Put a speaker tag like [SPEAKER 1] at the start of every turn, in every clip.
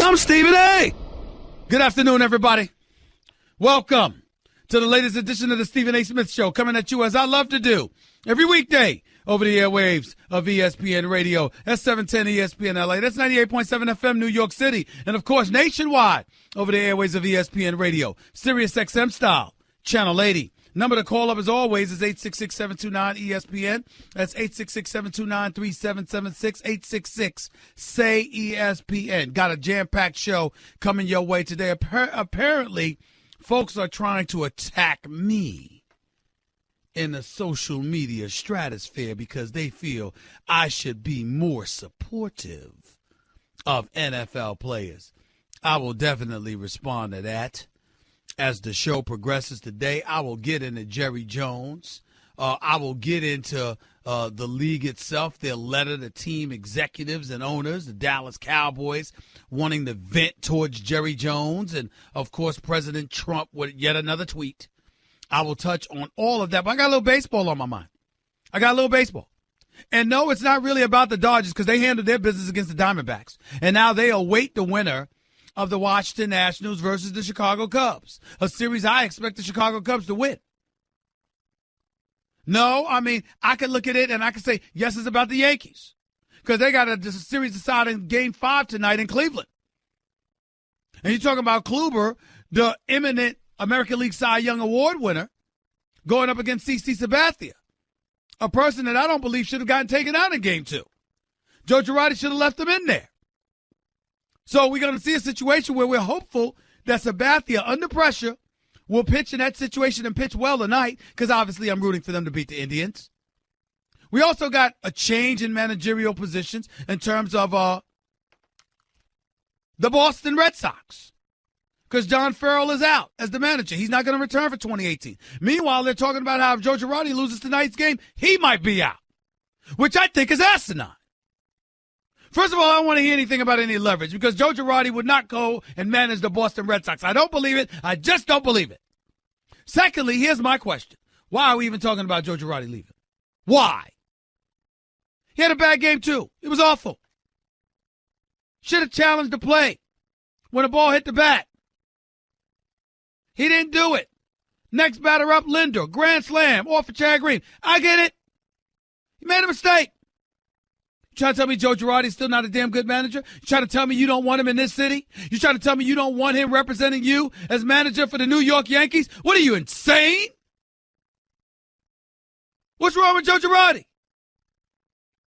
[SPEAKER 1] I'm Stephen A. Good afternoon, everybody. Welcome to the latest edition of the Stephen A. Smith Show, coming at you as I love to do every weekday over the airwaves of ESPN Radio. That's 710 ESPN LA. That's 98.7 FM New York City. And, of course, nationwide over the airwaves of ESPN Radio. Sirius XM style, Channel 80. Number to call up, as always, is 866-729-ESPN. That's 866-729-3776, 866-SAY-ESPN. Got a jam-packed show coming your way today. Apparently, folks are trying to attack me in the social media stratosphere because they feel I should be more supportive of NFL players. I will definitely respond to that. As the show progresses today, I will get into Jerry Jones. I will get into the league itself, their letter to team executives and owners, the Dallas Cowboys wanting to vent towards Jerry Jones, and, of course, President Trump with yet another tweet. I will touch on all of that, but I got a little baseball on my mind. And no, it's not really about the Dodgers because they handled their business against the Diamondbacks. And now they await the winner of the Washington Nationals versus the Chicago Cubs, a series I expect the Chicago Cubs to win. No, I mean, I could look at it and I could say, yes, it's about the Yankees because they got a series decided in Game 5 tonight in Cleveland. And you're talking about Kluber, the imminent American League Cy Young Award winner, going up against CC Sabathia, a person that I don't believe should have gotten taken out in Game 2. Joe Girardi should have left him in there. So we're going to see a situation where we're hopeful that Sabathia, under pressure, will pitch in that situation and pitch well tonight because obviously I'm rooting for them to beat the Indians. We also got a change in managerial positions in terms of the Boston Red Sox because John Farrell is out as the manager. He's not going to return for 2018. Meanwhile, they're talking about how if Joe Girardi loses tonight's game, he might be out, which I think is asinine. First of all, I don't want to hear anything about any leverage because Joe Girardi would not go and manage the Boston Red Sox. I don't believe it. I just don't believe it. Secondly, here's my question. Why are we even talking about Joe Girardi leaving? Why? He had a bad game, too. It was awful. Should have challenged the play when the ball hit the bat. He didn't do it. Next batter up, Lindor. Grand slam off of Chad Green. I get it. He made a mistake. Trying to tell me Joe Girardi's still not a damn good manager? You trying to tell me you don't want him in this city? You trying to tell me you don't want him representing you as manager for the New York Yankees? What are you, insane? What's wrong with Joe Girardi?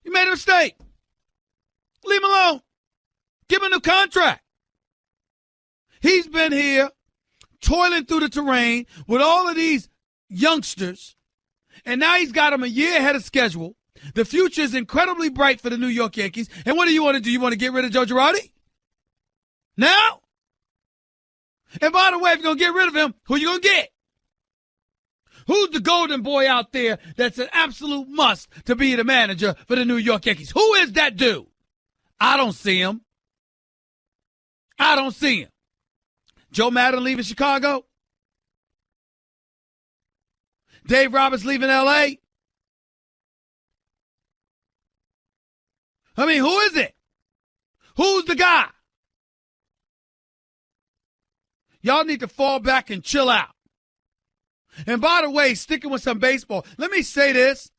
[SPEAKER 1] He made a mistake. Leave him alone. Give him a new contract. He's been here toiling through the terrain with all of these youngsters, and now he's got them a year ahead of schedule. The future is incredibly bright for the New York Yankees. And what do you want to do? You want to get rid of Joe Girardi? Now? And by the way, if you're going to get rid of him, who are you going to get? Who's the golden boy out there that's an absolute must to be the manager for the New York Yankees? Who is that dude? I don't see him. Joe Maddon leaving Chicago? Dave Roberts leaving L.A.? I mean, who is it? Who's the guy? Y'all need to fall back and chill out. And by the way, sticking with some baseball, let me say this.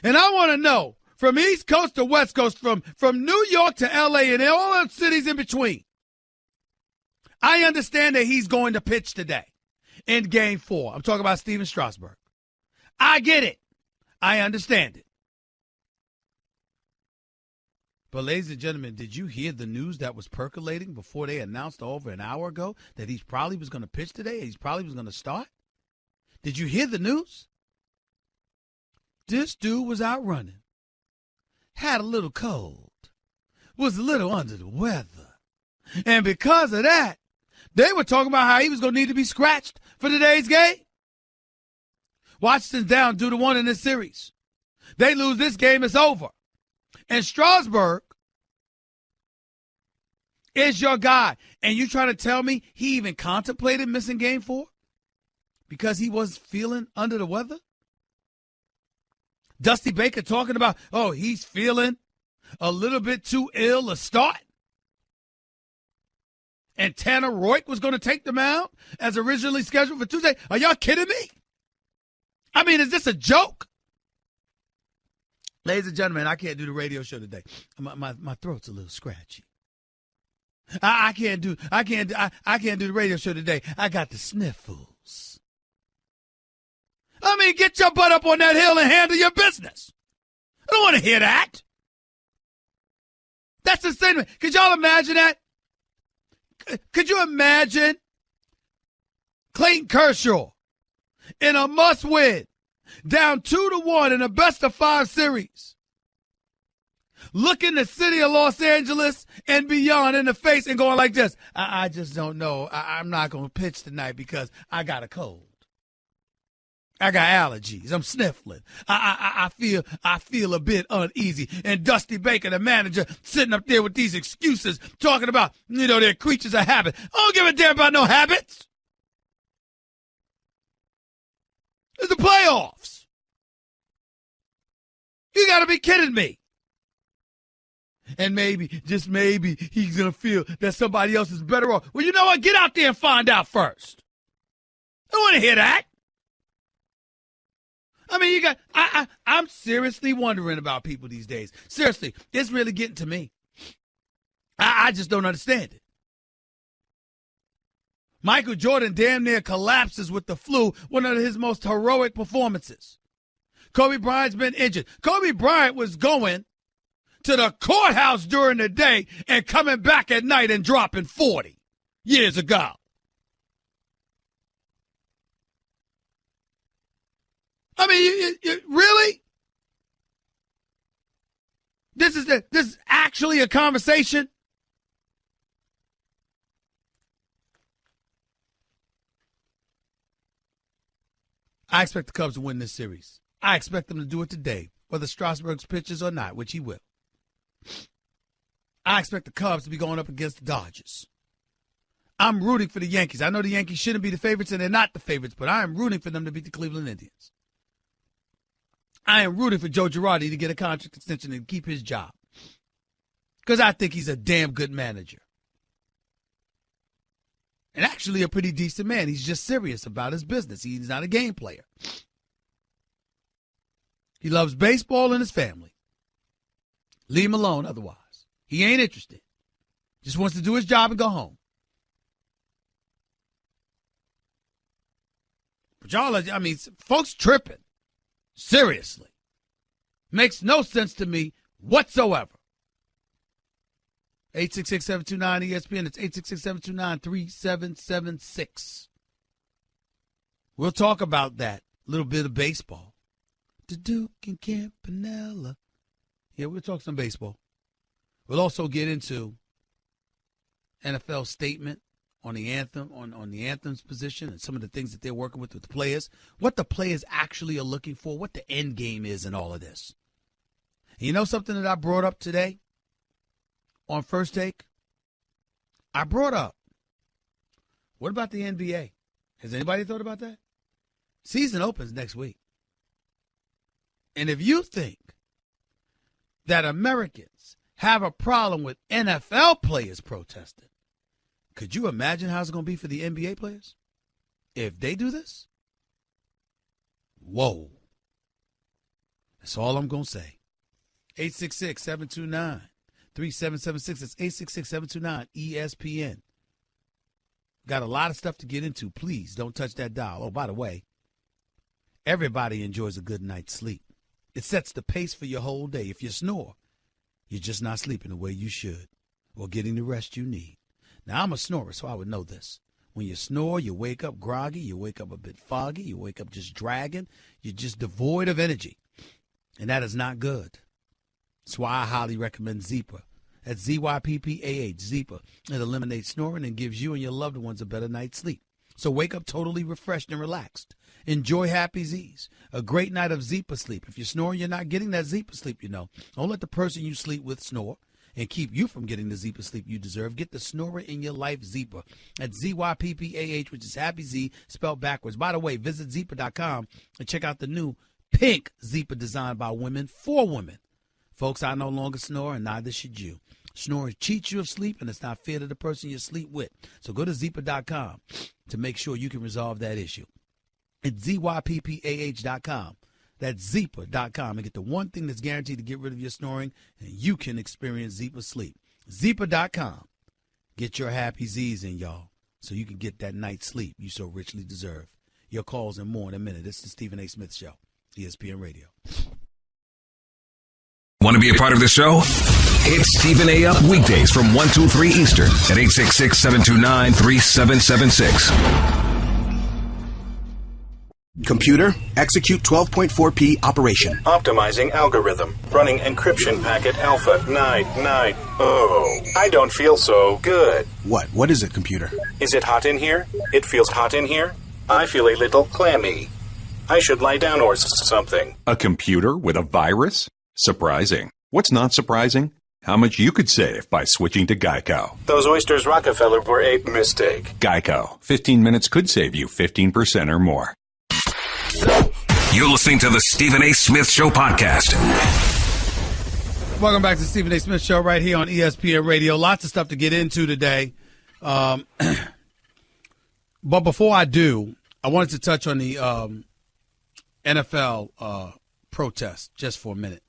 [SPEAKER 1] And I want to know, from East Coast to West Coast, from New York to L.A. and all the cities in between, I understand that he's going to pitch today in Game 4. I'm talking about Steven Strasburg. I get it. I understand it. But, ladies and gentlemen, did you hear the news that was percolating before they announced over an hour ago that he probably was going to pitch today? He probably was going to start? Did you hear the news? This dude was out running, had a little cold, was a little under the weather. And because of that, they were talking about how he was going to need to be scratched for today's game. Washington's down 2-1 in this series. They lose this game, it's over. And Strasburg is your guy. And you trying to tell me he even contemplated missing Game 4 because he was feeling under the weather? Dusty Baker talking about, he's feeling a little bit too ill to start. and Tanner Roy was going to take the mound as originally scheduled for Tuesday. Are y'all kidding me? I mean, is this a joke? Ladies and gentlemen, I can't do the radio show today. My throat's a little scratchy. I can't do the radio show today. I got the sniffles. I mean, get your butt up on that hill and handle your business. I don't want to hear that. That's the statement. Could y'all imagine that? Could you imagine Clayton Kershaw in a must-win, down 2-1 in a best-of-5 series, looking the city of Los Angeles and beyond in the face and going like this? I just don't know. I'm not going to pitch tonight because I got a cold. I got allergies. I'm sniffling. I feel a bit uneasy. And Dusty Baker, the manager, sitting up there with these excuses, talking about, they're creatures of habit. I don't give a damn about no habits. It's the playoffs. You got to be kidding me. And maybe, just maybe, he's going to feel that somebody else is better off. Well, you know what? Get out there and find out first. I don't want to hear that. I mean, I'm seriously wondering about people these days. Seriously, it's really getting to me. I just don't understand it. Michael Jordan damn near collapses with the flu, one of his most heroic performances. Kobe Bryant's been injured. Kobe Bryant was going to the courthouse during the day and coming back at night and dropping 40 years ago. I mean, you really? This is actually a conversation? I expect the Cubs to win this series. I expect them to do it today, whether Strasburg's pitches or not, which he will. I expect the Cubs to be going up against the Dodgers. I'm rooting for the Yankees. I know the Yankees shouldn't be the favorites, and they're not the favorites, but I am rooting for them to beat the Cleveland Indians. I am rooting for Joe Girardi to get a contract extension and keep his job, because I think he's a damn good manager. And actually a pretty decent man. He's just serious about his business. He's not a game player. He loves baseball and his family. Leave him alone otherwise. He ain't interested. Just wants to do his job and go home. But y'all, I mean, folks tripping. Seriously. Makes no sense to me whatsoever. 866-729-ESPN. It's 866-729-3776. We'll talk about that. A little bit of baseball. The Duke and Campanella. Yeah, we'll talk some baseball. We'll also get into NFL statement on the anthem, on the anthem's position and some of the things that they're working with the players, what the players actually are looking for, what the end game is in all of this. And you know something that I brought up today on First Take? I brought up, what about the NBA? Has anybody thought about that? Season opens next week. And if you think that Americans have a problem with NFL players protesting, could you imagine how it's going to be for the NBA players if they do this? Whoa. That's all I'm going to say. 866-729-3776. That's 866-729-ESPN. Got a lot of stuff to get into. Please don't touch that dial. Oh, by the way, everybody enjoys a good night's sleep. It sets the pace for your whole day. If you snore, you're just not sleeping the way you should or getting the rest you need. Now, I'm a snorer, so I would know this. When you snore, you wake up groggy, you wake up a bit foggy, you wake up just dragging, you're just devoid of energy. And that is not good. That's why I highly recommend Zeepa. That's ZYPPAH, Zeepa. It eliminates snoring and gives you and your loved ones a better night's sleep. So wake up totally refreshed and relaxed. Enjoy Happy Z's, a great night of Zeepa sleep. If you're snoring, you're not getting that Zeepa sleep, you know. Don't let the person you sleep with snore and keep you from getting the Zeepa sleep you deserve. Get the snorer in your life, Zeepa. At ZYPPAH, which is Happy Z, spelled backwards. By the way, visit Zeepa.com and check out the new pink Zeepa designed by women for women. Folks, I no longer snore, and neither should you. Snoring cheats you of sleep, and it's not fair to the person you sleep with. So go to Zyppah.com to make sure you can resolve that issue. It's ZYPPAH.com. That's Zyppah.com, and get the one thing that's guaranteed to get rid of your snoring, and you can experience Zyppah sleep. Zyppah.com. Get your happy Z's in, y'all, so you can get that night's sleep you so richly deserve. Your calls and more in a minute. This is the Stephen A. Smith Show, ESPN Radio.
[SPEAKER 2] Want to be a part of the show? Hit Stephen A. up weekdays from 1 to 3 Eastern at 866-729-3776.
[SPEAKER 3] Computer, execute 12.4p operation.
[SPEAKER 4] Optimizing algorithm. Running encryption packet alpha. Night. Oh, I don't feel so good.
[SPEAKER 3] What is it, computer?
[SPEAKER 4] Is it hot in here? It feels hot in here. I feel a little clammy. I should lie down or something.
[SPEAKER 5] A computer with a virus? Surprising. What's not surprising? How much you could save by switching to Geico.
[SPEAKER 4] Those oysters Rockefeller were a mistake.
[SPEAKER 5] Geico. 15 minutes could save you 15% or more.
[SPEAKER 2] You're listening to the Stephen A. Smith Show podcast.
[SPEAKER 1] Welcome back to the Stephen A. Smith Show right here on ESPN Radio. Lots of stuff to get into today. But before I do, I wanted to touch on the NFL protest just for a minute,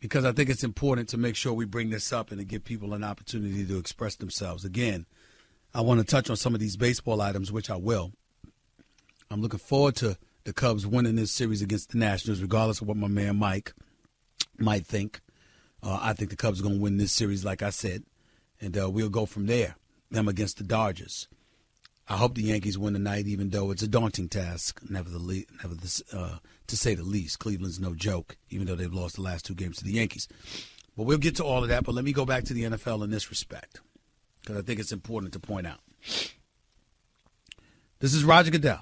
[SPEAKER 1] because I think it's important to make sure we bring this up and to give people an opportunity to express themselves. Again, I want to touch on some of these baseball items, which I will. I'm looking forward to the Cubs winning this series against the Nationals, regardless of what my man Mike might think. I think the Cubs are going to win this series, like I said, and we'll go from there, them against the Dodgers. I hope the Yankees win tonight, even though it's a daunting task, to say the least. Cleveland's no joke, even though they've lost the last 2 games to the Yankees. But we'll get to all of that, but let me go back to the NFL in this respect, because I think it's important to point out. This is Roger Goodell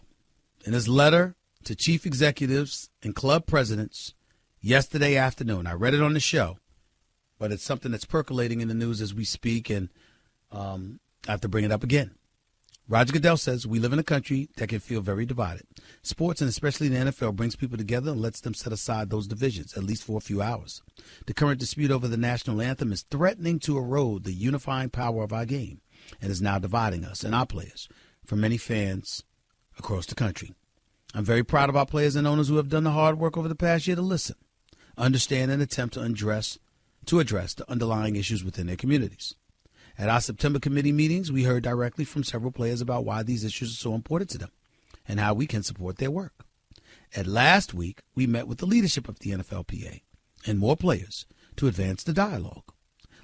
[SPEAKER 1] in his letter to chief executives and club presidents yesterday afternoon. I read it on the show, but it's something that's percolating in the news as we speak, and I have to bring it up again. Roger Goodell says we live in a country that can feel very divided. Sports, and especially the NFL, brings people together and lets them set aside those divisions, at least for a few hours. The current dispute over the national anthem is threatening to erode the unifying power of our game and is now dividing us and our players from many fans across the country. I'm very proud of our players and owners who have done the hard work over the past year to listen, understand, and attempt to address the underlying issues within their communities. At our September committee meetings, we heard directly from several players about why these issues are so important to them and how we can support their work. At last week, we met with the leadership of the NFLPA and more players to advance the dialogue.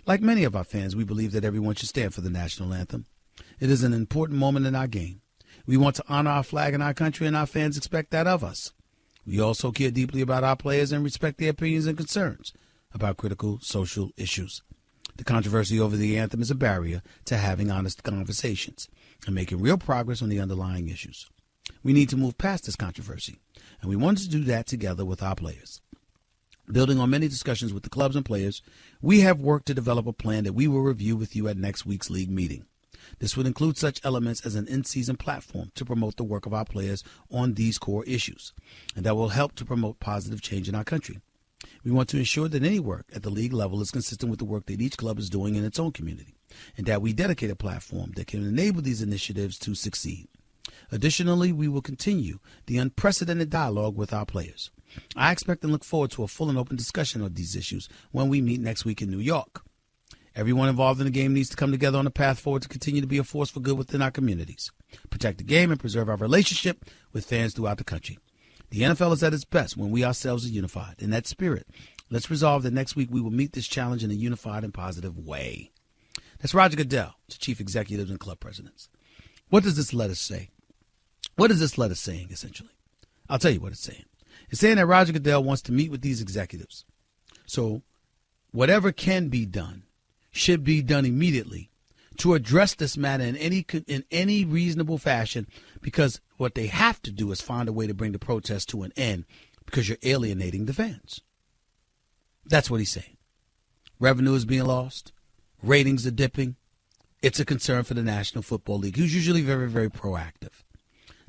[SPEAKER 1] Like many of our fans, we believe that everyone should stand for the national anthem. It is an important moment in our game. We want to honor our flag and our country, and our fans expect that of us. We also care deeply about our players and respect their opinions and concerns about critical social issues. The controversy over the anthem is a barrier to having honest conversations and making real progress on the underlying issues. We need to move past this controversy, and we want to do that together with our players. Building on many discussions with the clubs and players, we have worked to develop a plan that we will review with you at next week's league meeting. This would include such elements as an in-season platform to promote the work of our players on these core issues, and that will help to promote positive change in our country. We want to ensure that any work at the league level is consistent with the work that each club is doing in its own community, and that we dedicate a platform that can enable these initiatives to succeed. Additionally, we will continue the unprecedented dialogue with our players. I expect and look forward to a full and open discussion of these issues when we meet next week in New York. Everyone involved in the game needs to come together on a path forward to continue to be a force for good within our communities, protect the game, and preserve our relationship with fans throughout the country. The NFL is at its best when we ourselves are unified. In that spirit, let's resolve that next week we will meet this challenge in a unified and positive way. That's Roger Goodell to chief executives and club presidents. What does this letter say? What is this letter saying, essentially? I'll tell you what it's saying. It's saying that Roger Goodell wants to meet with these executives. So whatever can be done should be done immediately to address this matter in any reasonable fashion, because what they have to do is find a way to bring the protest to an end, because you're alienating the fans. That's what he's saying. Revenue is being lost. Ratings are dipping. It's a concern for the National Football League, who's usually very, very proactive.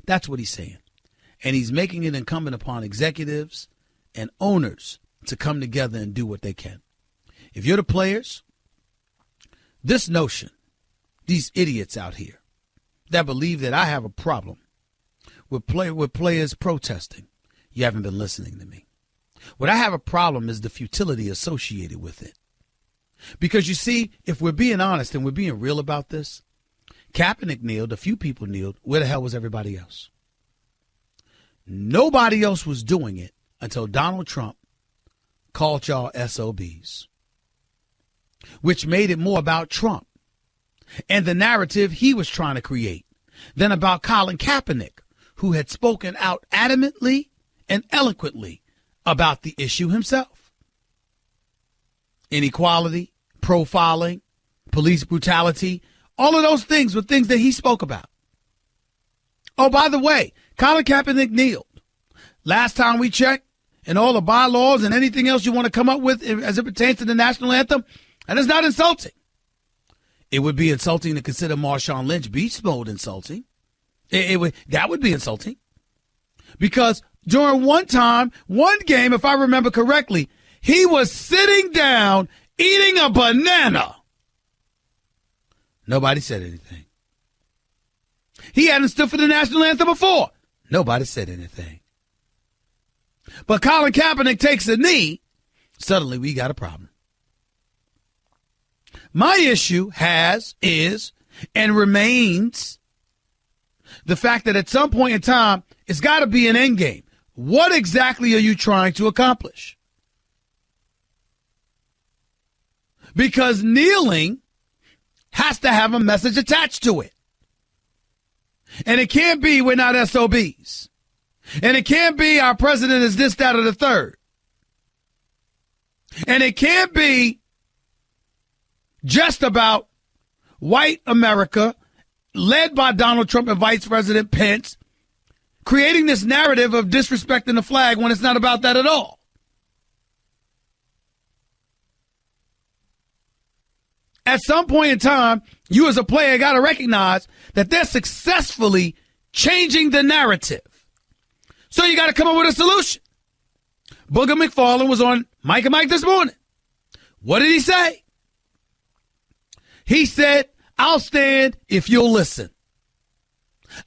[SPEAKER 1] That's what he's saying. And he's making it incumbent upon executives and owners to come together and do what they can. If you're the players, this notion, these idiots out here that believe that I have a problem with players protesting, you haven't been listening to me. What I have a problem is the futility associated with it. Because you see, if we're being honest and we're being real about this, Kaepernick kneeled, a few people kneeled. Where the hell was everybody else? Nobody else was doing it until Donald Trump called y'all SOBs, which made it more about Trump and the narrative he was trying to create than about Colin Kaepernick, who had spoken out adamantly and eloquently about the issue himself. Inequality, profiling, police brutality, all of those things were things that he spoke about. Oh, by the way, Colin Kaepernick kneeled. Last time we checked, and all the bylaws and anything else you want to come up with as it pertains to the national anthem, and it's not insulting. It would be insulting to consider Marshawn Lynch beast mode insulting. That would be insulting. Because during one game, if I remember correctly, he was sitting down eating a banana. Nobody said anything. He hadn't stood for the national anthem before. Nobody said anything. But Colin Kaepernick takes a knee. Suddenly we got a problem. My issue is, and remains the fact that at some point in time, it's got to be an end game. What exactly are you trying to accomplish? Because kneeling has to have a message attached to it. And it can't be we're not SOBs. And it can't be our president is this, that, or the third. And it can't be just about white America, led by Donald Trump and Vice President Pence, creating this narrative of disrespecting the flag when it's not about that at all. At some point in time, you as a player got to recognize that they're successfully changing the narrative. So you got to come up with a solution. Booger McFarland was on Mike and Mike this morning. What did he say? He said, I'll stand if you'll listen.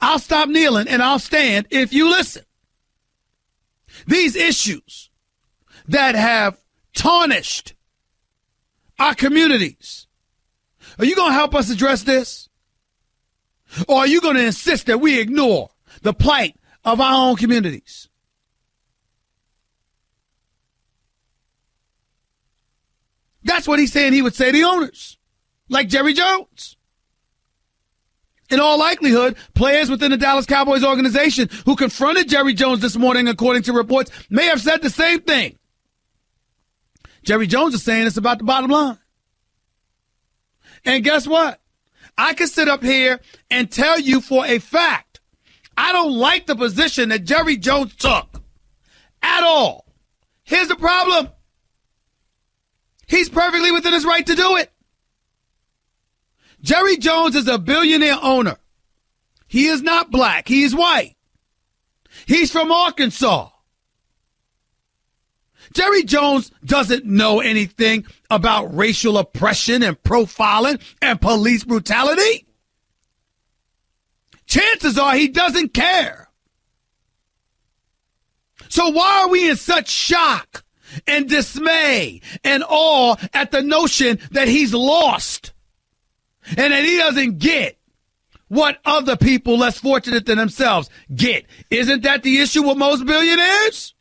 [SPEAKER 1] I'll stop kneeling and I'll stand if you listen. These issues that have tarnished our communities, are you going to help us address this? Or are you going to insist that we ignore the plight of our own communities? That's what he's saying he would say to the owners, like Jerry Jones. In all likelihood, players within the Dallas Cowboys organization who confronted Jerry Jones this morning, according to reports, may have said the same thing. Jerry Jones is saying it's about the bottom line. And guess what? I can sit up here and tell you for a fact, I don't like the position that Jerry Jones took at all. Here's the problem. He's perfectly within his right to do it. Jerry Jones is a billionaire owner. He is not black. He is white. He's from Arkansas. Jerry Jones doesn't know anything about racial oppression and profiling and police brutality. Chances are he doesn't care. So why are we in such shock and dismay and awe at the notion that he's lost and that he doesn't get what other people less fortunate than themselves get? Isn't that the issue with most billionaires?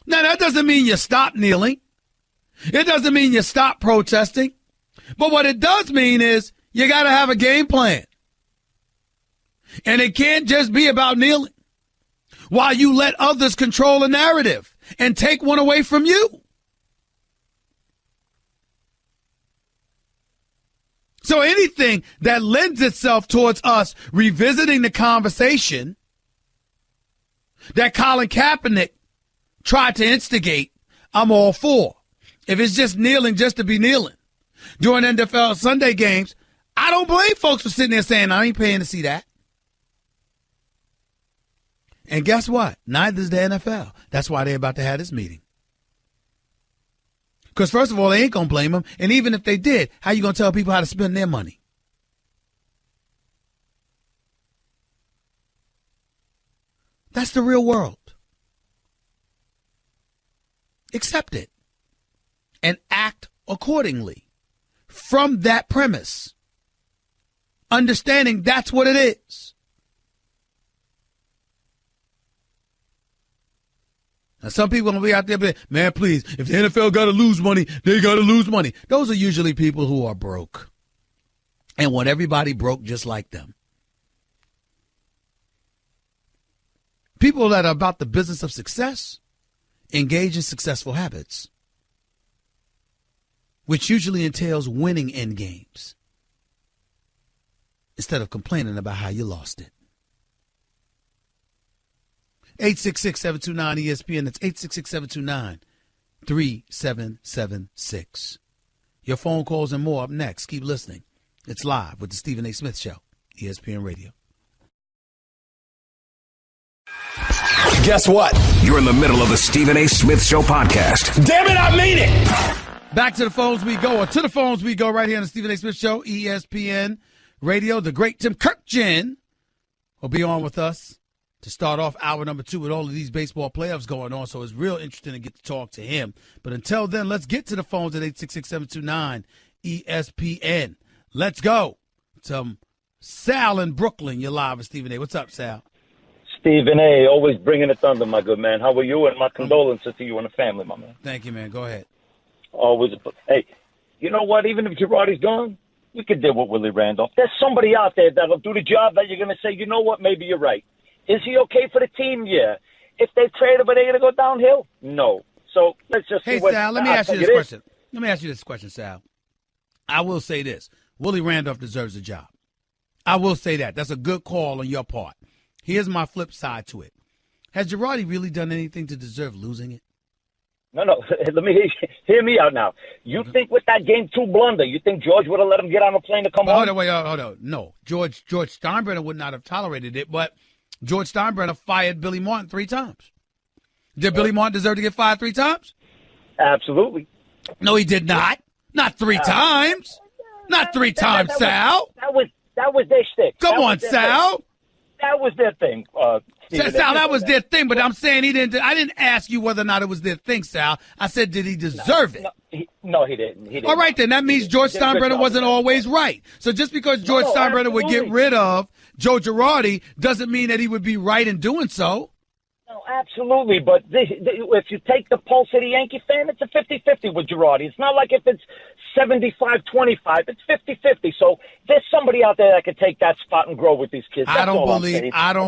[SPEAKER 1] Now, that doesn't mean you stop kneeling. It doesn't mean you stop protesting. But what it does mean is you got to have a game plan. And it can't just be about kneeling while you let others control the narrative and take one away from you. So anything that lends itself towards us revisiting the conversation that Colin Kaepernick tried to instigate, I'm all for. If it's just kneeling just to be kneeling during NFL Sunday games, I don't blame folks for sitting there saying, I ain't paying to see that. And guess what? Neither is the NFL. That's why they're about to have this meeting. Because first of all, they ain't going to blame them. And even if they did, how you going to tell people how to spend their money? That's the real world. Accept it and act accordingly from that premise, understanding that's what it is. Now, some people going to be out there, but man, please, if the NFL got to lose money, they got to lose money. Those are usually people who are broke and want everybody broke just like them. People that are about the business of success engage in successful habits, which usually entails winning in games instead of complaining about how you lost it. 866-729-ESPN. That's 866-729-3776. Your phone calls and more up next. Keep listening. It's live with the Stephen A. Smith Show, ESPN Radio.
[SPEAKER 3] Guess what?
[SPEAKER 2] You're in the middle of the Stephen A. Smith Show podcast.
[SPEAKER 3] Damn it, I mean it!
[SPEAKER 1] Back to the phones we go, or to the phones we go right here on the Stephen A. Smith Show, ESPN Radio. The great Tim Kirkjian will be on with us to start off hour number 2 with all of these baseball playoffs going on, so it's real interesting to get to talk to him. But until then, let's get to the phones at 866-729-ESPN. Let's go to Sal in Brooklyn. You're live with Stephen A. What's up, Sal?
[SPEAKER 6] Stephen A., always bringing the thunder, my good man. How are you? And my condolences to you and the family, my man.
[SPEAKER 1] Thank you, man. Go ahead.
[SPEAKER 6] Always. Hey, you know what? Even if Girardi's gone, we could deal with Willie Randolph. There's somebody out there that'll do the job that you're going to say, you know what, maybe you're right. Is he okay for the team? Yeah. If they trade him, are they going to go downhill? No. So let's just see what.
[SPEAKER 1] Hey, Sal, let me ask you this question. Let me ask you this question, Sal. I will say this. Willie Randolph deserves a job. I will say that. That's a good call on your part. Here's my flip side to it. Has Girardi really done anything to deserve losing it?
[SPEAKER 6] No. Let me hear me out now. You think with that Game 2 blunder, you think George would have let him get on a plane to come home?
[SPEAKER 1] Hold on. No. George Steinbrenner would not have tolerated it, but George Steinbrenner fired Billy Martin 3 times. Did Billy Martin deserve to get fired 3 times?
[SPEAKER 6] Absolutely.
[SPEAKER 1] No, he did not. Not 3 times. Not 3 times, Sal.
[SPEAKER 6] That was their shtick.
[SPEAKER 1] Come on, Sal.
[SPEAKER 6] That was their thing.
[SPEAKER 1] Sal, that was their thing, but I'm saying I didn't ask you whether or not it was their thing, Sal. I said, did he deserve it?
[SPEAKER 6] No, he didn't.
[SPEAKER 1] All right, then. That means George Steinbrenner wasn't always right. So just because George Steinbrenner would get rid of Joe Girardi doesn't mean that he would be right in doing so.
[SPEAKER 6] No, absolutely. But if you take the pulse of the Yankee fan, it's a 50-50 with Girardi. It's not like if it's 75-25. It's 50-50. So there's somebody out there that could take that spot and grow with these kids.
[SPEAKER 1] I don't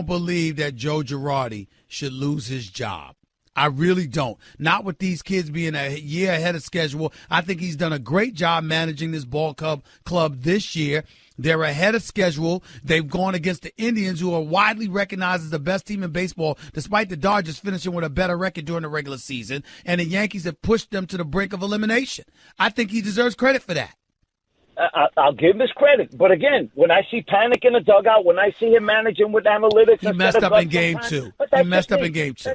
[SPEAKER 1] believe that Joe Girardi should lose his job. I really don't. Not with these kids being a year ahead of schedule. I think he's done a great job managing this ball club this year. They're ahead of schedule. They've gone against the Indians, who are widely recognized as the best team in baseball, despite the Dodgers finishing with a better record during the regular season. And the Yankees have pushed them to the brink of elimination. I think he deserves credit for that.
[SPEAKER 6] I'll give him his credit. But again, when I see panic in the dugout, when I see him managing with analytics.
[SPEAKER 1] He messed up in game 2. He messed up in game 2.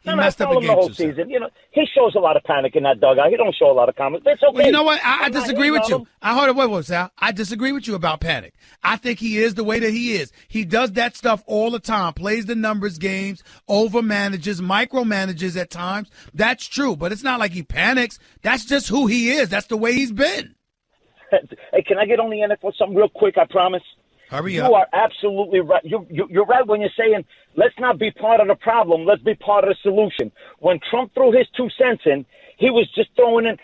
[SPEAKER 1] He messed up in game 2
[SPEAKER 6] season. You know, he shows a lot of panic in that dugout. He don't show a lot of comments. It's okay.
[SPEAKER 1] Well, you know what? I disagree with you. Wait, Sal. I disagree with you about panic. I think he is the way that he is. He does that stuff all the time. Plays the numbers games, overmanages, micromanages at times. That's true, but it's not like he panics. That's just who he is. That's the way he's been.
[SPEAKER 6] Hey, can I get on the end for something real quick? I promise.
[SPEAKER 1] Hurry up.
[SPEAKER 6] You are absolutely right. You're right when you're saying, let's not be part of the problem. Let's be part of the solution. When Trump threw his 2 cents in, he was just trying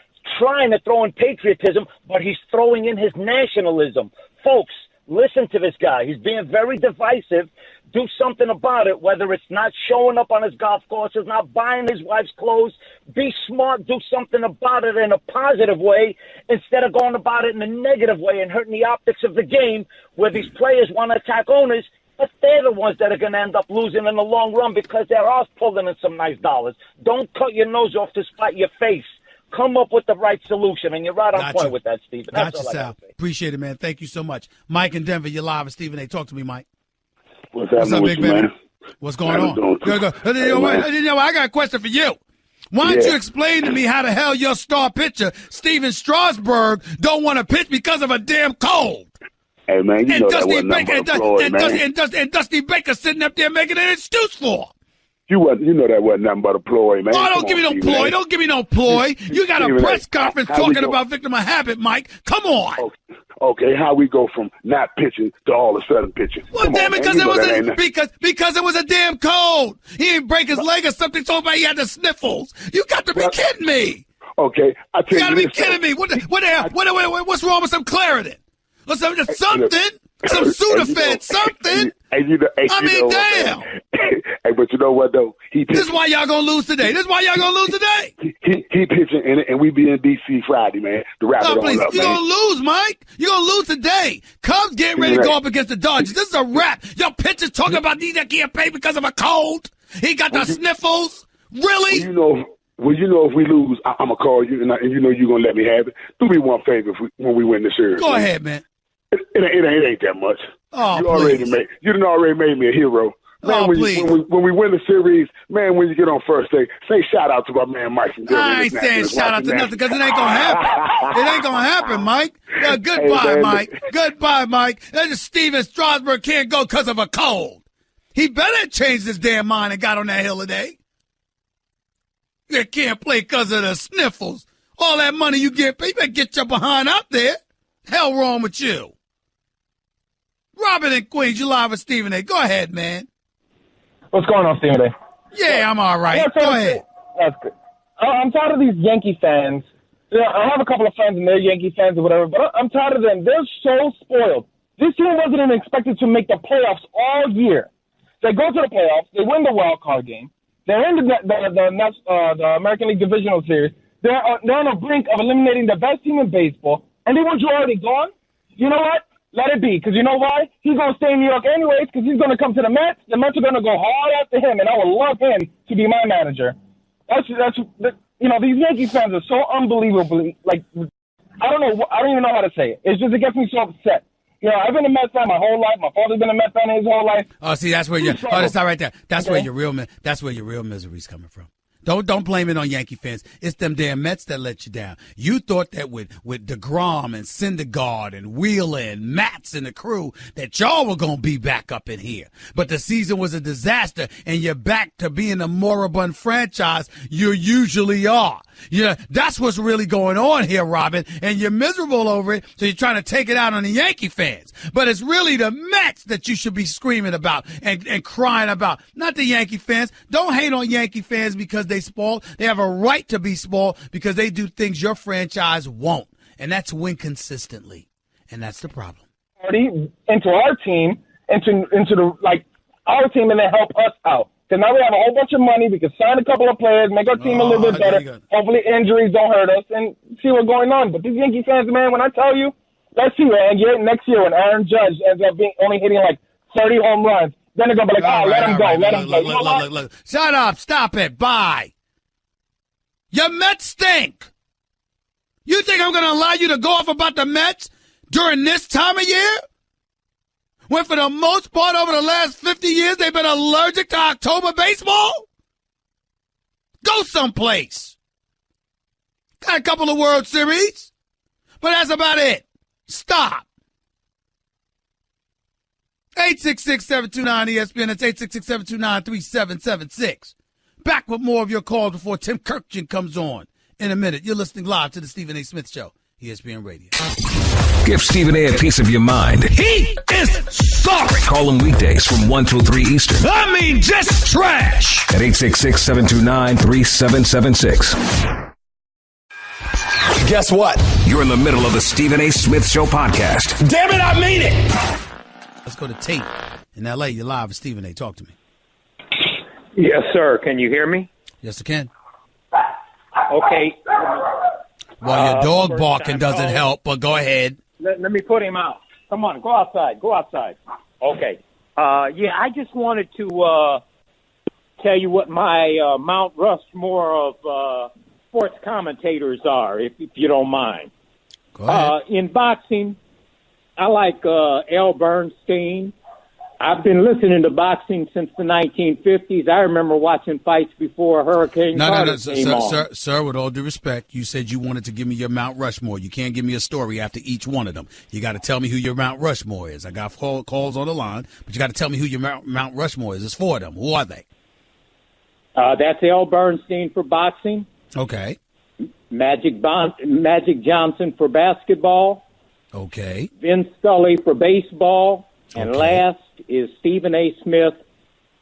[SPEAKER 6] to throw in patriotism, but he's throwing in his nationalism. Folks, listen to this guy. He's being very divisive. Do something about it, whether it's not showing up on his golf courses, not buying his wife's clothes. Be smart. Do something about it in a positive way instead of going about it in a negative way and hurting the optics of the game, where these players want to attack owners, but they're the ones that are going to end up losing in the long run because they're off pulling in some nice dollars. Don't cut your nose off to spite your face. Come up with the right solution, and you're right on point with that, Stephen.
[SPEAKER 1] Gotcha, Sal. Appreciate it, man. Thank you so much. Mike in Denver, you're live with Stephen A. Talk to me, Mike.
[SPEAKER 7] What's up, big
[SPEAKER 1] man? What's going on? Good. I got a question for you. Why don't you explain to me how the hell your star pitcher, Steven Strasburg, don't want to pitch because of a damn cold?
[SPEAKER 7] Hey, man, you know that wasn't nothing but a ploy, man.
[SPEAKER 1] And Dusty Baker sitting up there making an excuse for.
[SPEAKER 7] You know that wasn't nothing but a ploy, man.
[SPEAKER 1] Oh, don't give me no ploy. Don't give me no ploy. You got a press conference talking about victim of habit, Mike. Come on.
[SPEAKER 7] Okay, how we go from not pitching to all of a sudden pitching?
[SPEAKER 1] Well, damn it, because it was a damn cold. He didn't break his leg or something, so he had the sniffles. You got to be kidding me.
[SPEAKER 7] Okay, I tell you,
[SPEAKER 1] you got to be kidding me. What's wrong with some Claritin? Something, some Sudafed, something. Damn.
[SPEAKER 7] Hey, but you know what though?
[SPEAKER 1] This is why y'all gonna lose today.
[SPEAKER 7] He pitching, and we be in D.C. Friday, man. The wrap it on up,
[SPEAKER 1] you
[SPEAKER 7] man.
[SPEAKER 1] gonna lose, Mike. You gonna lose today. Cubs getting ready to go up against the Dodgers. This is a wrap. Your pitchers talking about these that can't play because of a cold. He got the sniffles. Really?
[SPEAKER 7] Well, if we lose, I'm gonna call you, and you know you're gonna let me have it. Do me one favor when we win the series.
[SPEAKER 1] Go ahead, man.
[SPEAKER 7] It ain't that much.
[SPEAKER 1] Oh,
[SPEAKER 7] you done already made me a hero. Man, when we win the series, man, when you get on first day, say shout out to my man Mike.
[SPEAKER 1] I ain't saying shout out to nothing because it ain't gonna happen. It ain't gonna happen, Mike. Goodbye, Mike. Goodbye, Mike. That is Steven Strasburg can't go because of a cold. He better change his damn mind and got on that hill today. You can't play because of the sniffles. All that money you get, you better get your behind out there. Hell wrong with you. Robin and Queens, you live with Stephen A. Go ahead, man.
[SPEAKER 8] What's going on, Stephen A?
[SPEAKER 1] Yeah, I'm all right. Go ahead.
[SPEAKER 8] That's good. I'm tired of these Yankee fans. Yeah, I have a couple of friends and they're Yankee fans or whatever, but I'm tired of them. They're so spoiled. This team wasn't even expected to make the playoffs all year. They go to the playoffs. They win the wild card game. They're in the American League Divisional Series. They're on the brink of eliminating the best team in baseball, and they want you already gone? You know what? Let it be, because you know why? He's going to stay in New York anyways, because he's going to come to the Mets. The Mets are going to go hard after him, and I would love him to be my manager. These Yankee fans are so unbelievably, I don't even know how to say it. It gets me so upset. You know, I've been a Mets fan my whole life. My father's been a Mets fan his whole life.
[SPEAKER 1] Oh, see, that's where that's not right there. That's where your real misery's coming from. Don't blame it on Yankee fans. It's them damn Mets that let you down. You thought that with DeGrom and Syndergaard and Wheeler and Matz and the crew that y'all were going to be back up in here. But the season was a disaster, and you're back to being a moribund franchise you usually are. Yeah, that's what's really going on here, Robin, and you're miserable over it, so you're trying to take it out on the Yankee fans. But it's really the Mets that you should be screaming about and crying about, not the Yankee fans. Don't hate on Yankee fans because they spoiled. They have a right to be spoiled because they do things your franchise won't, and that's win consistently, and that's the problem.
[SPEAKER 8] Into our team, into our team, and then help us out. Because now we have a whole bunch of money. We can sign a couple of players, make our team a little bit better. Hopefully injuries don't hurt us, and see what's going on. But these Yankee fans, man, when I tell you, let's see, man, next year when Aaron Judge ends up only hitting 30 home runs, then they're going to be like, let him go.
[SPEAKER 1] Look. Shut up. Stop it. Bye. Your Mets stink. You think I'm going to allow you to go off about the Mets during this time of year? When for the most part over the last 50 years they've been allergic to October baseball? Go someplace. Got a couple of World Series, but that's about it. Stop. 866-729-ESPN. That's 866-729-3776. Back with more of your calls before Tim Kirkjian comes on in a minute. You're listening live to the Stephen A. Smith Show, ESPN Radio.
[SPEAKER 2] Give Stephen A. piece of your mind.
[SPEAKER 1] He is sorry.
[SPEAKER 2] Call him weekdays from 1 till 3 Eastern.
[SPEAKER 1] I mean, just trash.
[SPEAKER 2] At 866-729-3776.
[SPEAKER 3] Guess what?
[SPEAKER 2] You're in the middle of the Stephen A. Smith Show podcast.
[SPEAKER 3] Damn it, I mean it.
[SPEAKER 1] Let's go to Tate in L.A. You're live with Stephen A. Talk to me.
[SPEAKER 9] Yes, sir. Can you hear me?
[SPEAKER 1] Yes, I can.
[SPEAKER 9] Okay.
[SPEAKER 1] Well, your dog barking doesn't help, but go ahead.
[SPEAKER 9] Let me put him out. Come on, go outside. Okay. I just wanted to tell you what my Mount Rushmore of sports commentators are, if you don't mind.
[SPEAKER 1] Go ahead.
[SPEAKER 9] In boxing, I like Al Bernstein. I've been listening to boxing since the 1950s. I remember watching fights before Hurricane Carter came on.
[SPEAKER 1] Sir, with all due respect, you said you wanted to give me your Mount Rushmore. You can't give me a story after each one of them. You got to tell me who your Mount Rushmore is. I got calls on the line, but you got to tell me who your Mount Rushmore is. It's four of them. Who are they?
[SPEAKER 9] That's Al Bernstein for boxing.
[SPEAKER 1] Okay.
[SPEAKER 9] Magic Johnson for basketball.
[SPEAKER 1] Okay.
[SPEAKER 9] Vin Scully for baseball. And
[SPEAKER 1] Okay.
[SPEAKER 9] last is Stephen A. Smith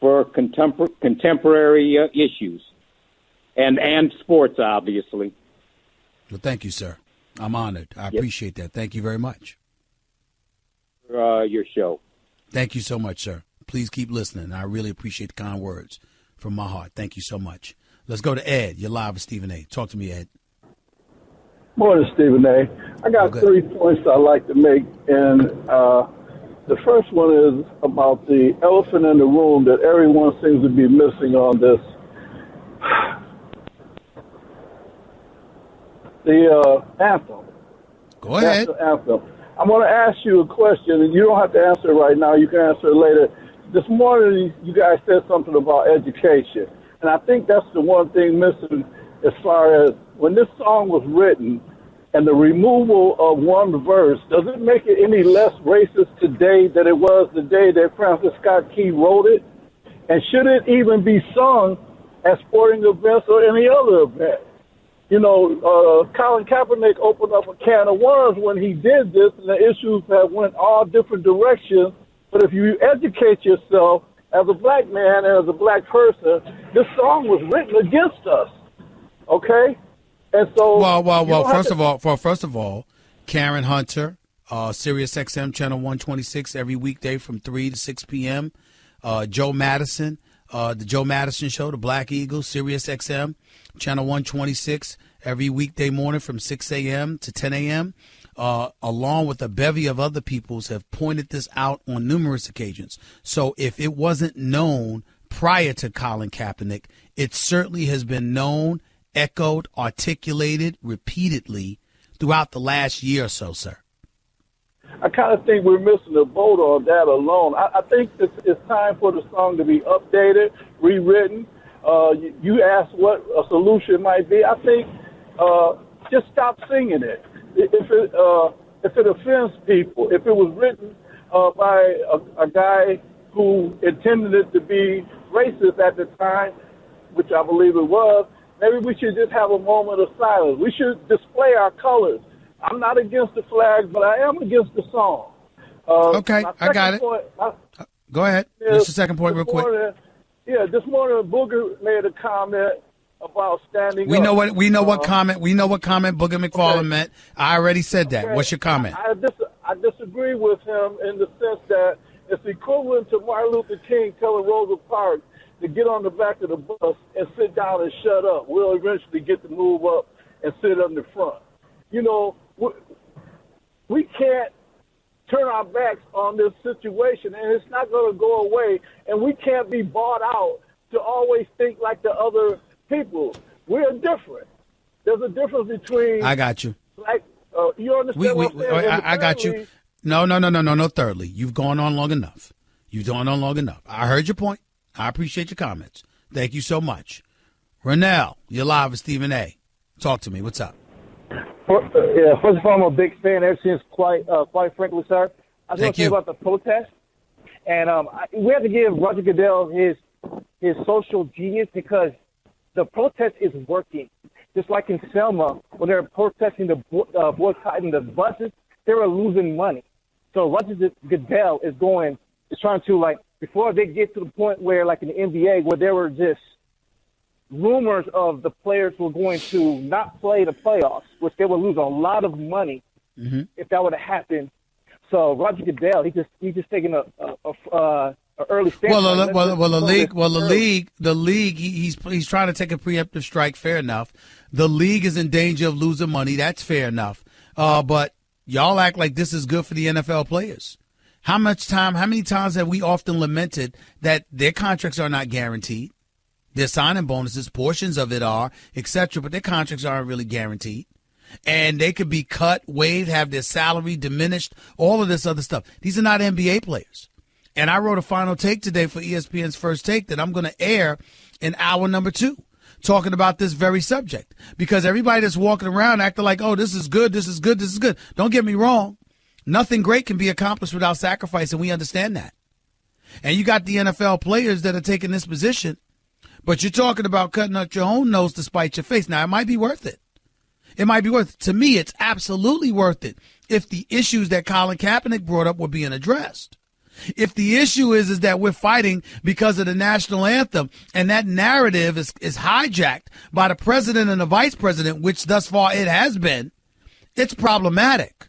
[SPEAKER 9] for contemporary issues and sports, obviously.
[SPEAKER 1] Well, thank you, sir. I'm honored. I appreciate that. Thank you very much.
[SPEAKER 9] Your show.
[SPEAKER 1] Thank you so much, sir. Please keep listening. I really appreciate the kind words from my heart. Thank you so much. Let's go to Ed. You're live with Stephen A. Talk to me, Ed.
[SPEAKER 10] Morning, Stephen A. I got 3 points I'd like to make, and the first one is about the elephant in the room that everyone seems to be missing on this. The anthem.
[SPEAKER 1] Go ahead.
[SPEAKER 10] National anthem. I'm going to ask you a question, and you don't have to answer it right now. You can answer it later. This morning, you guys said something about education, and I think that's the one thing missing as far as when this song was written and the removal of one verse, does it make it any less racist today than it was the day that Francis Scott Key wrote it? And should it even be sung at sporting events or any other event? You know, Colin Kaepernick opened up a can of worms when he did this, and the issues have went all different directions. But if you educate yourself as a black man and as a black person, this song was written against us. Okay? And so,
[SPEAKER 1] well. First of all, Karen Hunter, Sirius XM channel 126 every weekday from 3 to 6 p.m. Joe Madison, the Joe Madison Show, the Black Eagle, Sirius XM channel 126 every weekday morning from 6 a.m. to 10 a.m. Along with a bevy of other peoples have pointed this out on numerous occasions. So if it wasn't known prior to Colin Kaepernick, it certainly has been known, echoed, articulated repeatedly throughout the last year or so, sir.
[SPEAKER 10] I kind of think we're missing the boat on that alone. I think it's time for the song to be updated, rewritten. You asked what a solution might be. I think just stop singing it. If it offends people, if it was written by a guy who intended it to be racist at the time, which I believe it was, maybe we should just have a moment of silence. We should display our colors. I'm not against the flag, but I am against the song.
[SPEAKER 1] Okay, I got it. Go ahead. Just a second point real quick.
[SPEAKER 10] This morning Booger made a comment about standing
[SPEAKER 1] we
[SPEAKER 10] up.
[SPEAKER 1] We know what comment Booger McFarland meant. I already said that. Okay. What's your comment?
[SPEAKER 10] I disagree with him in the sense that it's equivalent to Martin Luther King telling Rosa Parks to get on the back of the bus and sit down and shut up. We'll eventually get to move up and sit on the front. You know, we can't turn our backs on this situation, and it's not going to go away, and we can't be bought out to always think like the other people. We're different. There's a difference between...
[SPEAKER 1] I got you.
[SPEAKER 10] Like, you understand what I'm saying?
[SPEAKER 1] I got you. No, thirdly. You've gone on long enough. I heard your point. I appreciate your comments. Thank you so much. Rennell, you're live with Stephen A. Talk to me. What's up?
[SPEAKER 8] First of all, I'm a big fan ever since, quite frankly, sir. I just want to say about the protest. And we have to give Roger Goodell his social genius because the protest is working. Just like in Selma, when they were protesting the boycotting the buses, they were losing money. So Roger Goodell is trying to, like, before they get to the point where, like in the NBA, where there were just rumors of the players were going to not play the playoffs, which they would lose a lot of money if that would have happened. So Roger Goodell, he's just taking a early stand.
[SPEAKER 1] The league, he's trying to take a preemptive strike. Fair enough. The league is in danger of losing money. That's fair enough. But y'all act like this is good for the NFL players. How many times have we often lamented that their contracts are not guaranteed? Their signing bonuses, portions of it are, etc., but their contracts aren't really guaranteed. And they could be cut, waived, have their salary diminished, all of this other stuff. These are not NBA players. And I wrote a final take today for ESPN's First Take that I'm going to air in hour number 2, talking about this very subject. Because everybody that's walking around acting like, oh, this is good, this is good, this is good. Don't get me wrong. Nothing great can be accomplished without sacrifice, and we understand that. And you got the NFL players that are taking this position, but you're talking about cutting out your own nose to spite your face. Now, it might be worth it. It might be worth it. To me, it's absolutely worth it if the issues that Colin Kaepernick brought up were being addressed. If the issue is that we're fighting because of the national anthem and that narrative is hijacked by the president and the vice president, which thus far it has been, it's problematic.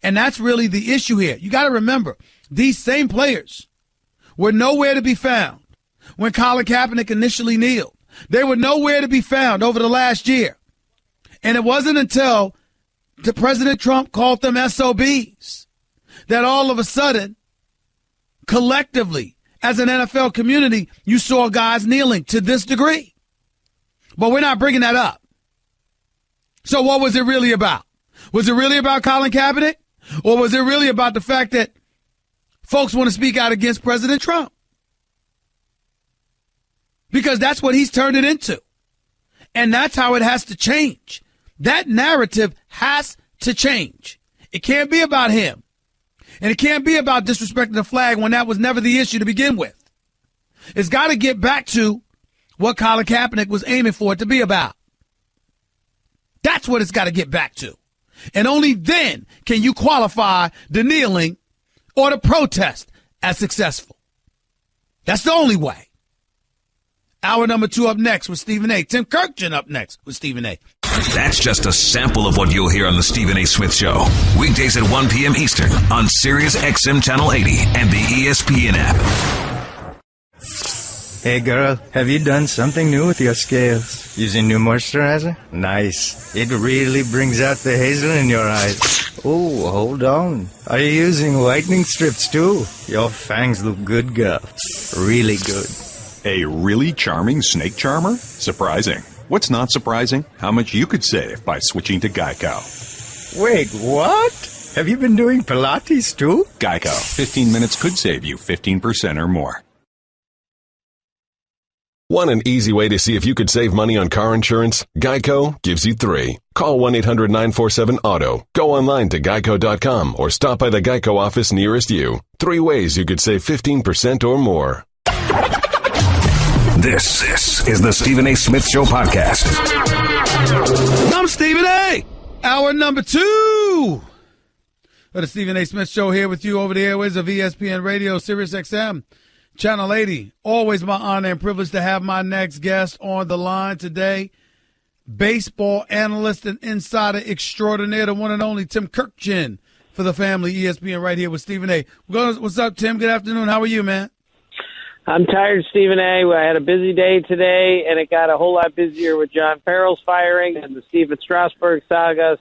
[SPEAKER 1] And that's really the issue here. You got to remember, these same players were nowhere to be found when Colin Kaepernick initially kneeled. They were nowhere to be found over the last year. And it wasn't until President Trump called them SOBs that all of a sudden, collectively, as an NFL community, you saw guys kneeling to this degree. But we're not bringing that up. So what was it really about? Was it really about Colin Kaepernick? Or was it really about the fact that folks want to speak out against President Trump? Because that's what he's turned it into. And that's how it has to change. That narrative has to change. It can't be about him. And it can't be about disrespecting the flag when that was never the issue to begin with. It's got to get back to what Colin Kaepernick was aiming for it to be about. That's what it's got to get back to. And only then can you qualify the kneeling or the protest as successful. That's the only way. Hour number 2 up next with Stephen A. Tim Kirkjian up next with Stephen A.
[SPEAKER 2] That's just a sample of what you'll hear on the Stephen A. Smith Show. Weekdays at 1 p.m. Eastern on Sirius XM Channel 80 and the ESPN app.
[SPEAKER 11] Hey girl, have you done something new with your scales? Using new moisturizer? Nice. It really brings out the hazel in your eyes. Oh, hold on. Are you using whitening strips too? Your fangs look good, girl. Really good.
[SPEAKER 5] A really charming snake charmer? Surprising. What's not surprising? How much you could save by switching to Geico.
[SPEAKER 11] Wait, what? Have you been doing Pilates too?
[SPEAKER 5] Geico. 15 minutes could save you 15% or more.
[SPEAKER 12] Want an easy way to see if you could save money on car insurance? Geico gives you 3. Call 1-800-947-AUTO. Go online to geico.com or stop by the Geico office nearest you. 3 ways you could save 15% or more.
[SPEAKER 2] This is the Stephen A. Smith Show podcast.
[SPEAKER 1] I'm Stephen A. Hour number 2 of the Stephen A. Smith Show here with you over the airways of ESPN Radio, Sirius XM, Channel 80. Always my honor and privilege to have my next guest on the line today. Baseball analyst and insider extraordinaire, the one and only Tim Kirkjian for the family, ESPN right here with Stephen A. What's up, Tim? Good afternoon. How are you, man?
[SPEAKER 13] I'm tired, Stephen A. I had a busy day today, and it got a whole lot busier with John Farrell's firing and the Steven Strasburg saga.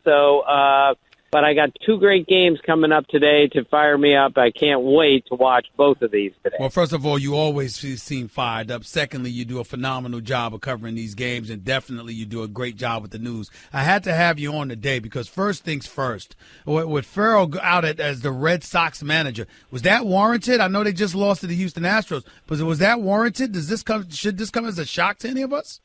[SPEAKER 13] But I got 2 great games coming up today to fire me up. I can't wait to watch both of these today.
[SPEAKER 1] Well, first of all, you always seem fired up. Secondly, you do a phenomenal job of covering these games, and definitely you do a great job with the news. I had to have you on today because first things first, with Farrell out as the Red Sox manager, was that warranted? I know they just lost to the Houston Astros, but was that warranted? Should this come as a shock to any of us?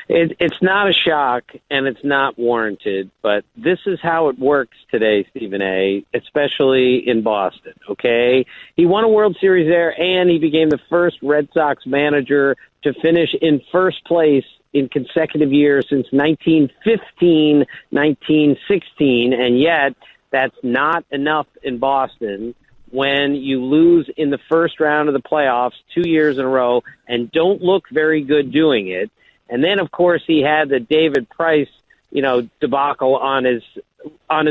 [SPEAKER 13] It's not a shock, and it's not warranted, but this is how it works today, Stephen A., especially in Boston, okay? He won a World Series there, and he became the first Red Sox manager to finish in first place in consecutive years since 1915, 1916, and yet that's not enough in Boston when you lose in the first round of the playoffs 2 years in a row and don't look very good doing it. And then, of course, he had the David Price, debacle on his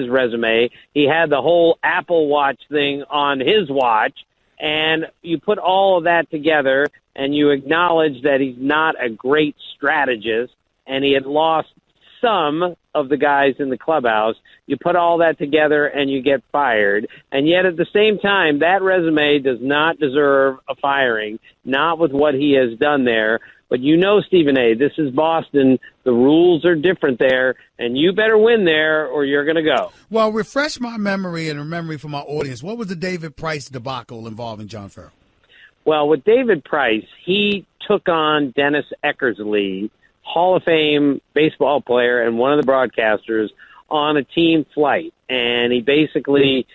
[SPEAKER 13] resume. He had the whole Apple Watch thing on his watch. And you put all of that together and you acknowledge that he's not a great strategist and he had lost some of the guys in the clubhouse. You put all that together and you get fired. And yet at the same time, that resume does not deserve a firing, not with what he has done there. But Stephen A., this is Boston. The rules are different there, and you better win there or you're going to go.
[SPEAKER 1] Well, refresh my memory and a memory for my audience. What was the David Price debacle involving John Farrell?
[SPEAKER 13] Well, with David Price, he took on Dennis Eckersley, Hall of Fame baseball player and one of the broadcasters, on a team flight. And he basically,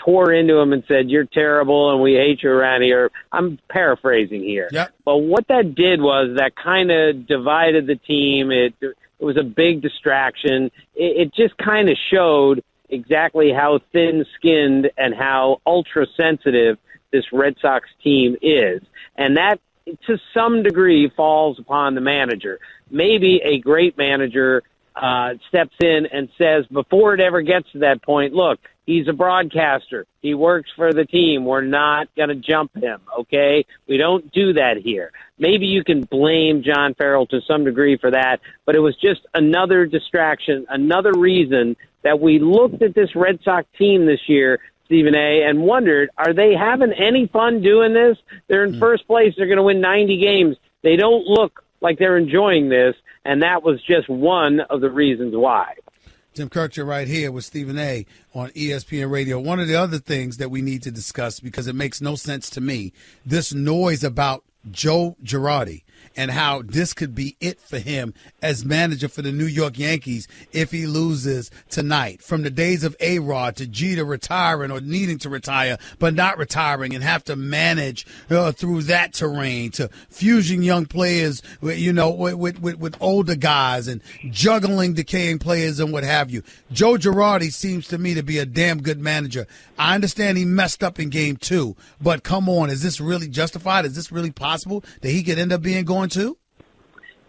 [SPEAKER 13] tore into him and said, "You're terrible and we hate you around here." I'm paraphrasing here.
[SPEAKER 1] Yep.
[SPEAKER 13] But what that did was that kind of divided the team. It was a big distraction. It just kind of showed exactly how thin-skinned and how ultra-sensitive this Red Sox team is. And that, to some degree, falls upon the manager. Maybe a great manager steps in and says, before it ever gets to that point, look, he's a broadcaster. He works for the team. We're not going to jump him, okay? We don't do that here. Maybe you can blame John Farrell to some degree for that, but it was just another distraction, another reason that we looked at this Red Sox team this year, Stephen A., and wondered, are they having any fun doing this? They're in first place. They're going to win 90 games. They don't look like they're enjoying this, and that was just one of the reasons why.
[SPEAKER 1] Tim Kirk, you're right here with Stephen A. on ESPN Radio. One of the other things that we need to discuss, because it makes no sense to me, this noise about Joe Girardi and how this could be it for him as manager for the New York Yankees if he loses tonight. From the days of A-Rod to Jeter retiring or needing to retire but not retiring and have to manage through that terrain, to fusing young players with older guys and juggling decaying players and what have you. Joe Girardi seems to me to be a damn good manager. I understand he messed up in Game 2, but come on, is this really justified? Is this really possible that he could end up being going to?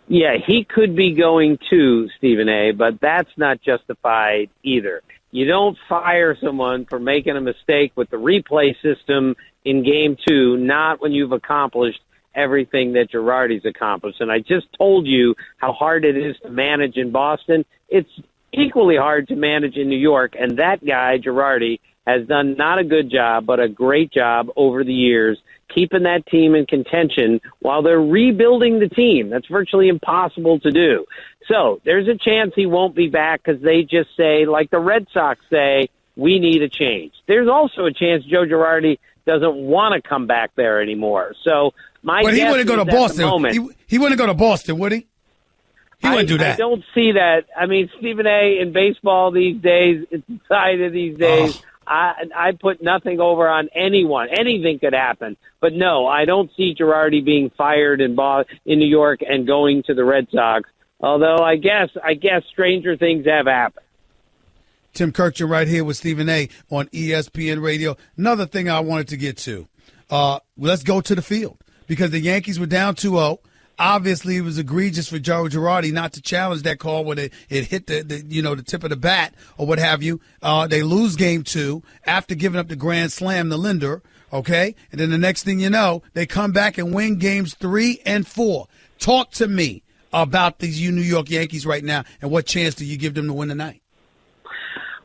[SPEAKER 13] Yeah, he could be going to, Stephen A., but that's not justified either. You don't fire someone for making a mistake with the replay system in Game 2, not when you've accomplished everything that Girardi's accomplished. And I just told you how hard it is to manage in Boston. It's equally hard to manage in New York, and that guy, Girardi, has done not a good job, but a great job over the years, keeping that team in contention while they're rebuilding the team. That's virtually impossible to do. So there's a chance he won't be back because they just say, like the Red Sox say, we need a change. There's also a chance Joe Girardi doesn't want to come back there anymore. So
[SPEAKER 1] but he wouldn't go to Boston. He wouldn't go to Boston, would he? He wouldn't do that.
[SPEAKER 13] I don't see that. I mean, Stephen A., in baseball these days, it's decided these days. I put nothing over on anyone. Anything could happen. But no, I don't see Girardi being fired in New York and going to the Red Sox. Although I guess stranger things have happened.
[SPEAKER 1] Tim Kirk, you're right here with Stephen A. on ESPN Radio. Another thing I wanted to get to. Let's go to the field because the Yankees were down 2-0. Obviously, it was egregious for Joe Girardi not to challenge that call when it hit the tip of the bat or what have you. They lose Game 2 after giving up the grand slam to Linder, okay? And then the next thing you know, they come back and win Games 3 and 4. Talk to me about these New York Yankees right now, and what chance do you give them to win tonight?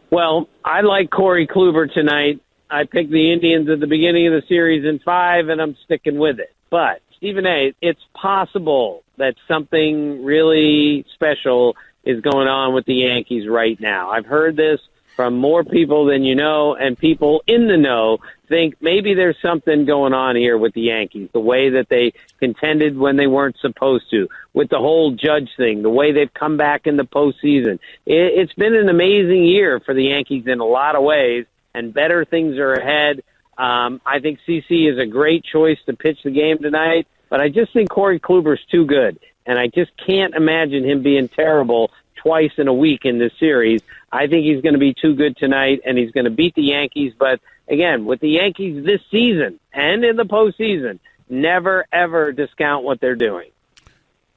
[SPEAKER 13] Well, I like Corey Kluber tonight. I picked the Indians at the beginning of the series in 5, and I'm sticking with it. But Stephen A., it's possible that something really special is going on with the Yankees right now. I've heard this from more people than you know, and people in the know think maybe there's something going on here with the Yankees, the way that they contended when they weren't supposed to, with the whole Judge thing, the way they've come back in the postseason. It's been an amazing year for the Yankees in a lot of ways, and better things are ahead. I think CC is a great choice to pitch the game tonight, but I just think Corey Kluber's too good, and I just can't imagine him being terrible twice in a week in this series. I think he's going to be too good tonight, and he's going to beat the Yankees. But, again, with the Yankees this season and in the postseason, never, ever discount what they're doing.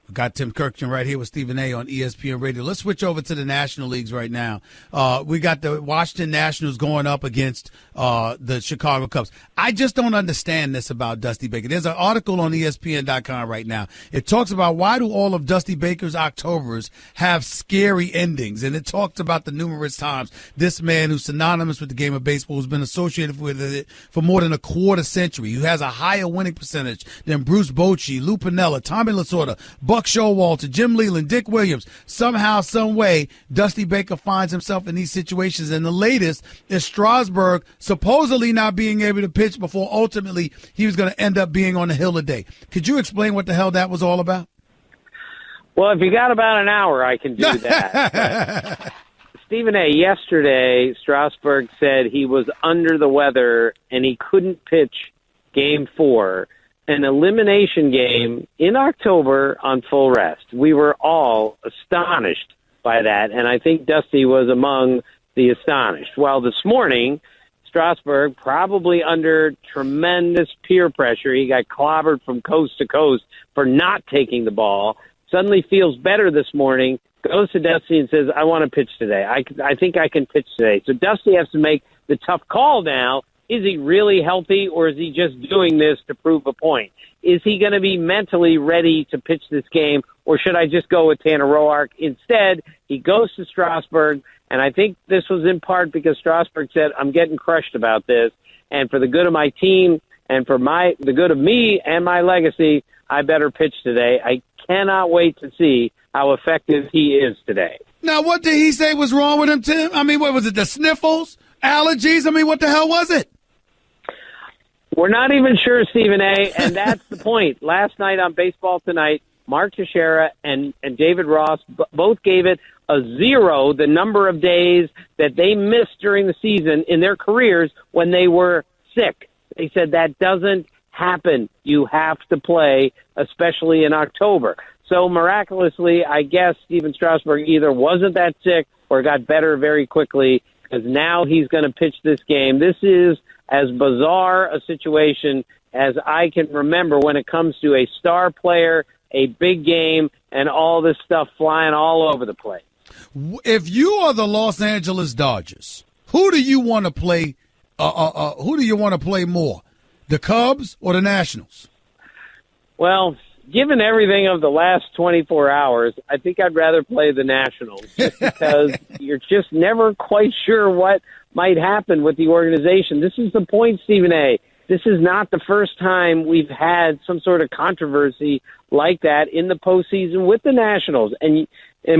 [SPEAKER 1] We got Tim Kurkjian right here with Stephen A. on ESPN Radio. Let's switch over to the National Leagues right now. We got the Washington Nationals going up against the Chicago Cubs. I just don't understand this about Dusty Baker. There's an article on ESPN.com right now. It talks about why do all of Dusty Baker's Octobers have scary endings, and it talks about the numerous times this man who's synonymous with the game of baseball, who's been associated with it for more than a quarter century, who has a higher winning percentage than Bruce Bochy, Lou Piniella, Tommy Lasorda, Buck Showalter, Jim Leland, Dick Williams. Somehow, some way, Dusty Baker finds himself in these situations. And the latest is Strasburg supposedly not being able to pitch before ultimately he was going to end up being on the hill today. Could you explain what the hell that was all about?
[SPEAKER 13] Well, if you got about an hour, I can do that. Stephen A., yesterday, Strasburg said he was under the weather and he couldn't pitch Game 4. An elimination game in October on full rest. We were all astonished by that, and I think Dusty was among the astonished. Well, this morning, Strasburg, probably under tremendous peer pressure, he got clobbered from coast to coast for not taking the ball, suddenly feels better this morning, goes to Dusty and says, I want to pitch today. I think I can pitch today. So Dusty has to make the tough call now. Is he really healthy, or is he just doing this to prove a point? Is he going to be mentally ready to pitch this game, or should I just go with Tanner Roark? Instead, he goes to Strasburg, and I think this was in part because Strasburg said, I'm getting crushed about this, and for the good of my team and for the good of me and my legacy, I better pitch today. I cannot wait to see how effective he is today.
[SPEAKER 1] Now, what did he say was wrong with him, Tim? I mean, what was it, the sniffles, allergies? I mean, what the hell was it?
[SPEAKER 13] We're not even sure, Stephen A., and that's the point. Last night on Baseball Tonight, Mark Teixeira and David Ross both gave it a 0, the number of days that they missed during the season in their careers when they were sick. They said that doesn't happen. You have to play, especially in October. So miraculously, I guess Steven Strasburg either wasn't that sick or got better very quickly, because now he's going to pitch this game. This is as bizarre a situation as I can remember when it comes to a star player, a big game, and all this stuff flying all over the place.
[SPEAKER 1] If you are the Los Angeles Dodgers, who do you want to play? Who do you want to play more, the Cubs or the Nationals?
[SPEAKER 13] Well, given everything of the last 24 hours, I think I'd rather play the Nationals, just because you're just never quite sure what might happen with the organization. This is the point, Stephen A. This is not the first time we've had some sort of controversy like that in the postseason with the Nationals. And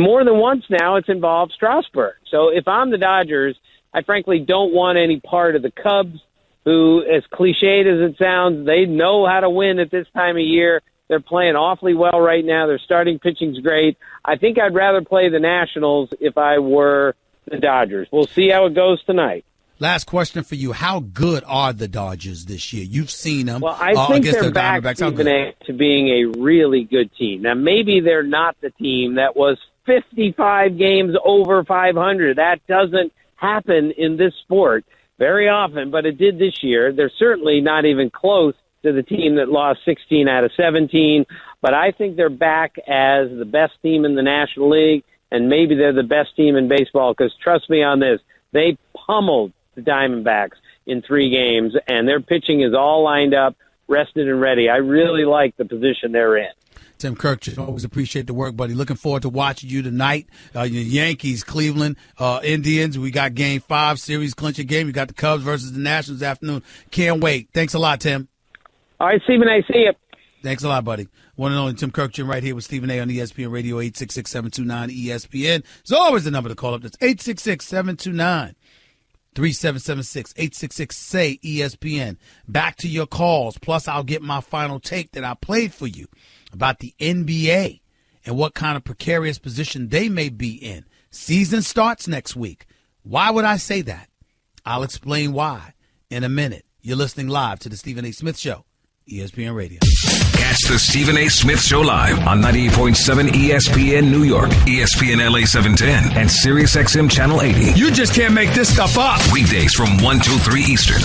[SPEAKER 13] more than once now, it's involved Strasburg. So if I'm the Dodgers, I frankly don't want any part of the Cubs, who, as cliched as it sounds, they know how to win at this time of year. They're playing awfully well right now. Their starting pitching's great. I think I'd rather play the Nationals if I were the Dodgers. We'll see how it goes tonight.
[SPEAKER 1] Last question for you. How good are the Dodgers this year? You've seen them.
[SPEAKER 13] Well, I think they're back, Stephen A., to being a really good team. Now, maybe they're not the team that was 55 games over 500. That doesn't happen in this sport very often, but it did this year. They're certainly not even close to the team that lost 16 out of 17, but I think they're back as the best team in the National League, and maybe they're the best team in baseball, because trust me on this, they pummeled the Diamondbacks in 3 games, and their pitching is all lined up, rested and ready. I really like the position they're in.
[SPEAKER 1] Tim Kurkjian, always appreciate the work, buddy. Looking forward to watching you tonight. Your Yankees, Cleveland, Indians. We got Game 5, series clincher game. We got the Cubs versus the Nationals this afternoon. Can't wait. Thanks a lot, Tim.
[SPEAKER 13] All right, Stephen A., see you.
[SPEAKER 1] Thanks a lot, buddy. One and only Tim Kurkjian right here with Stephen A. on ESPN Radio, 866-729-ESPN. It's always the number to call up. That's 866-729-3776, 866-SAY-ESPN. Back to your calls. Plus, I'll get my final take that I played for you about the NBA and what kind of precarious position they may be in. Season starts next week. Why would I say that? I'll explain why in a minute. You're listening live to the Stephen A. Smith Show, ESPN Radio.
[SPEAKER 2] Catch the Stephen A. Smith Show live on 98.7 ESPN New York, ESPN LA 710, and Sirius XM Channel 80.
[SPEAKER 1] You just can't make this stuff up.
[SPEAKER 2] Weekdays from 1 to 3 Eastern.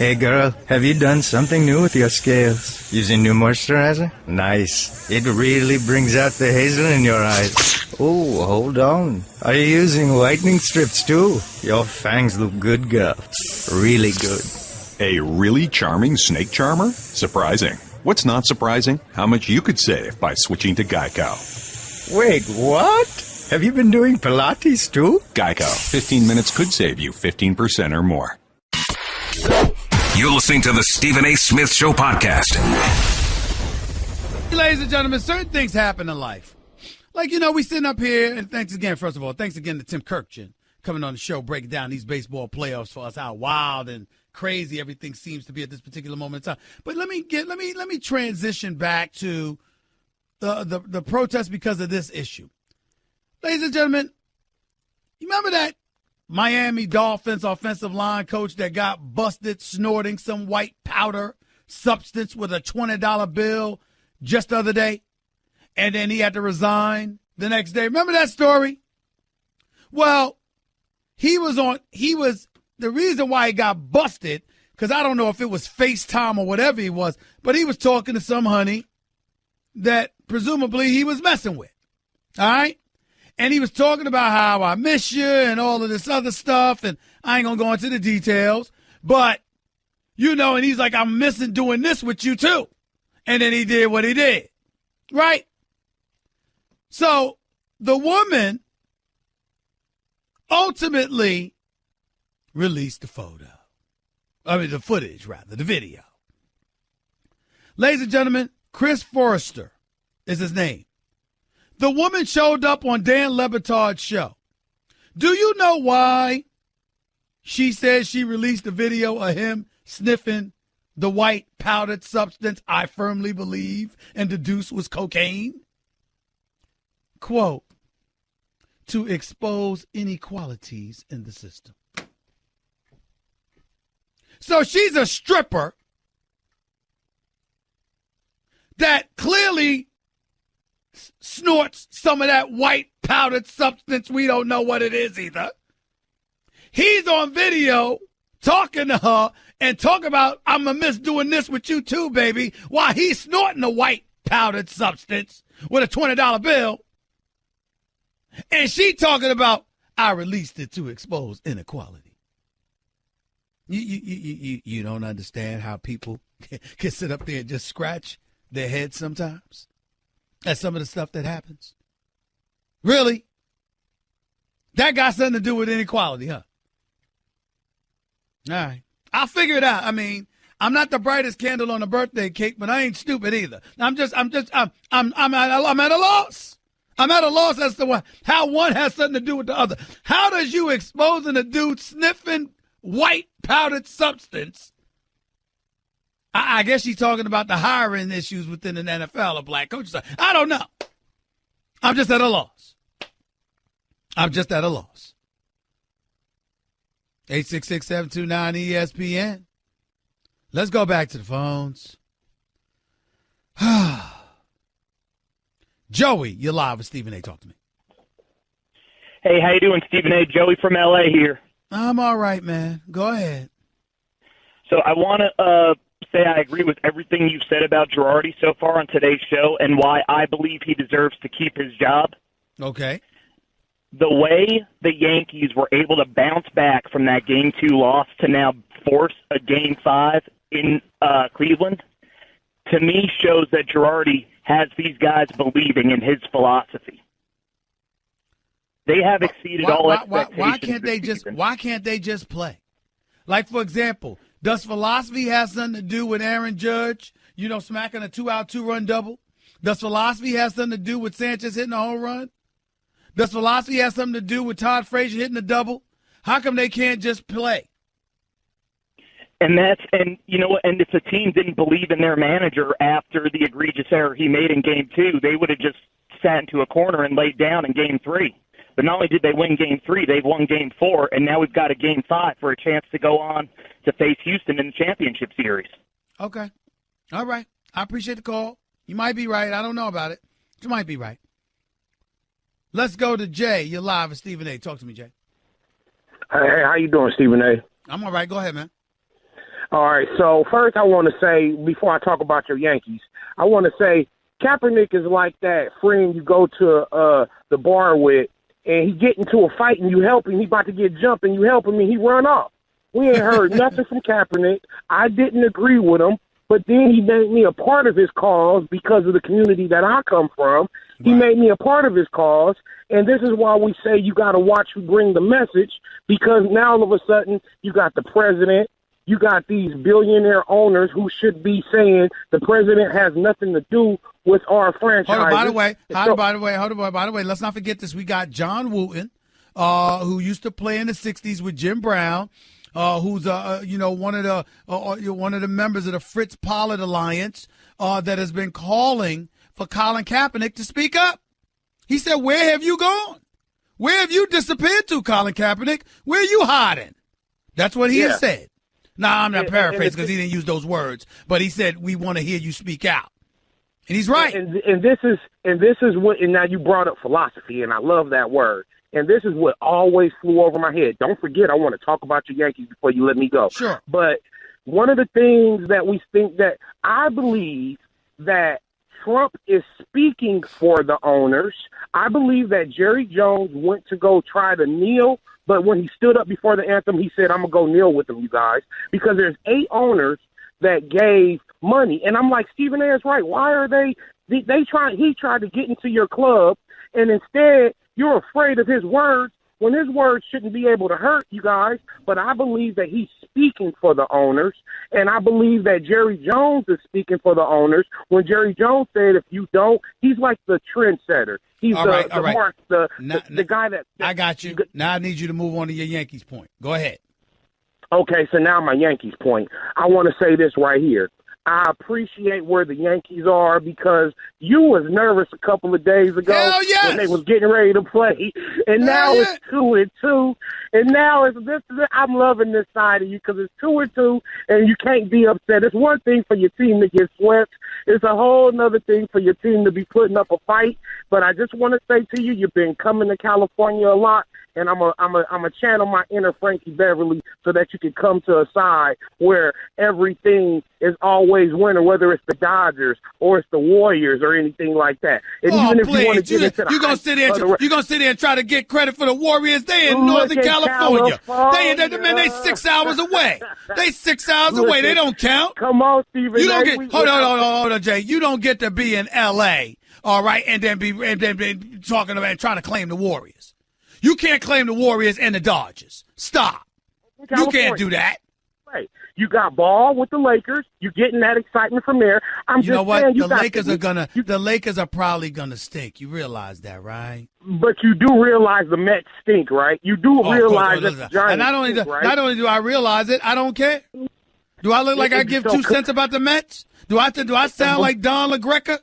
[SPEAKER 11] Hey girl, have you done something new with your scales? Using new moisturizer? Nice. It really brings out the hazel in your eyes. Oh, hold on. Are you using whitening strips too? Your fangs look good, girl. Really good.
[SPEAKER 5] A really charming snake charmer? Surprising. What's not surprising? How much you could save by switching to Geico.
[SPEAKER 11] Wait, what? Have you been doing Pilates too?
[SPEAKER 5] Geico. 15 minutes could save you 15% or more.
[SPEAKER 2] You're listening to the Stephen A. Smith Show podcast.
[SPEAKER 1] Ladies and gentlemen, certain things happen in life. Like, we sitting up here, and thanks again, first of all, thanks again to Tim Kirkjian coming on the show, breaking down these baseball playoffs for us, how wild and crazy everything seems to be at this particular moment in time. But let me transition back to the protest because of this issue. Ladies and gentlemen, you remember that Miami Dolphins offensive line coach that got busted snorting some white powder substance with a $20 bill just the other day? And then he had to resign the next day. Remember that story? Well, the reason why he got busted, because I don't know if it was FaceTime or whatever he was, but he was talking to some honey that presumably he was messing with. All right? And he was talking about how I miss you and all of this other stuff, and I ain't going to go into the details. But, and he's like, I'm missing doing this with you too. And then he did what he did. Right? So the woman ultimately released the footage, the video. Ladies and gentlemen, Chris Forrester is his name. The woman showed up on Dan Le Batard's show. Do you know why she says she released a video of him sniffing the white powdered substance I firmly believe and deduce was cocaine? Quote, to expose inequalities in the system. So she's a stripper that clearly snorts some of that white powdered substance. We don't know what it is either. He's on video talking to her and talking about, I'm going to miss doing this with you too, baby, while he's snorting the white powdered substance with a $20 bill. And she talking about, I released it to expose inequality. You don't understand how people can sit up there and just scratch their heads sometimes at some of the stuff that happens? Really? That got something to do with inequality, huh? All right. I'll figure it out. I mean, I'm not the brightest candle on a birthday cake, but I ain't stupid either. I'm at a loss. I'm at a loss as to how one has something to do with the other. How does you exposing a dude sniffing white powdered substance? I guess she's talking about the hiring issues within the NFL of black coaches. I don't know. I'm just at a loss. 866-729-ESPN. Let's go back to the phones. Joey, you're live with Stephen A. Talk to me.
[SPEAKER 14] Hey, how you doing, Stephen A.? Joey from L.A. here.
[SPEAKER 1] I'm all right, man. Go ahead.
[SPEAKER 14] So I want to say I agree with everything you've said about Girardi so far on today's show and why I believe he deserves to keep his job.
[SPEAKER 1] Okay.
[SPEAKER 14] The way the Yankees were able to bounce back from that Game 2 loss to now force a Game 5 in Cleveland, to me shows that Girardi has these guys believing in his philosophy. They have exceeded all expectations.
[SPEAKER 1] Why can't they just play? Like, for example, does philosophy have something to do with Aaron Judge, smacking a 2-out 2-run double? Does philosophy have something to do with Sanchez hitting a home run? Does philosophy have something to do with Todd Frazier hitting a double? How come they can't just play?
[SPEAKER 14] And if the team didn't believe in their manager after the egregious error he made in Game 2, they would have just sat into a corner and laid down in Game 3. But not only did they win Game 3, they've won Game 4, and now we've got a Game 5 for a chance to go on to face Houston in the championship series.
[SPEAKER 1] Okay. All right. I appreciate the call. You might be right. I don't know about it. You might be right. Let's go to Jay. You're live with Stephen A. Talk to me, Jay.
[SPEAKER 15] Hey, how you doing, Stephen A?
[SPEAKER 1] I'm all right. Go ahead, man.
[SPEAKER 15] All right, so first I want to say, before I talk about your Yankees, I want to say Kaepernick is like that friend you go to the bar with, and he get into a fight and you help him. He about to get jumped and you help him and he run off. We ain't heard nothing from Kaepernick. I didn't agree with him, but then he made me a part of his cause because of the community that I come from. He made me a part of his cause, and this is why we say you got to watch who bring the message, because now all of a sudden you got the president, you got these billionaire owners who should be saying the president has nothing to do with our franchise.
[SPEAKER 1] Hold on, by the way, let's not forget this. We got John Wooten, who used to play in the 60s with Jim Brown, who's one of the members of the Fritz Pollard Alliance that has been calling for Colin Kaepernick to speak up. He said, "Where have you gone? Where have you disappeared to, Colin Kaepernick? Where are you hiding?" That's what he has said. Now, I'm not paraphrasing because he didn't use those words, but he said, "We want to hear you speak out," and he's right.
[SPEAKER 15] And this is what. And now you brought up philosophy, and I love that word. And this is what always flew over my head. Don't forget, I want to talk about your Yankees before you let me go.
[SPEAKER 1] Sure.
[SPEAKER 15] But one of the things that we think that I believe that Trump is speaking for the owners. I believe that Jerry Jones went to go try to kneel, but when he stood up before the anthem, he said, "I'm going to go kneel with them, you guys," because there's 8 owners that gave money. And I'm like, Stephen A. is right. Why are he tried to get into your club, and instead you're afraid of his words when his words shouldn't be able to hurt you guys. But I believe that he's speaking for the owners, and I believe that Jerry Jones is speaking for the owners. When Jerry Jones said, if you don't, he's like the trendsetter. He's the guy that
[SPEAKER 1] I got you. Now I need you to move on to your Yankees point. Go ahead.
[SPEAKER 15] Okay, so now my Yankees point. I want to say this right here. I appreciate where the Yankees are because you was nervous a couple of days ago when they was getting ready to play, and now it's 2-2, and now I'm loving this side of you because it's 2-2, and you can't be upset. It's one thing for your team to get swept. It's a whole other thing for your team to be putting up a fight. But I just want to say to you, you've been coming to California a lot. And I'm a channel my inner Frankie Beverly so that you can come to a side where everything is always winning, whether it's the Dodgers or it's the Warriors or anything like that. And even if you want to get into
[SPEAKER 1] you're gonna sit there and try to get credit for the Warriors. They in Northern California. They 6 hours away. They 6 hours away. They don't count.
[SPEAKER 15] Come on, Stephen.
[SPEAKER 1] You don't get. Hold on, Jay. You don't get to be in L.A. All right, and then be talking about and trying to claim the Warriors. You can't claim the Warriors and the Dodgers. Stop. You can't do that.
[SPEAKER 15] Right. You got ball with the Lakers. You're getting that excitement from there.
[SPEAKER 1] You know what? The Lakers are probably gonna stink. You realize that, right?
[SPEAKER 15] But you do realize the Mets stink, right? You do realize that the Giants
[SPEAKER 1] stink, right? Not only do I realize it, I don't care. Do I look like I give 2 cents about the Mets? Do I sound like Don LaGreca?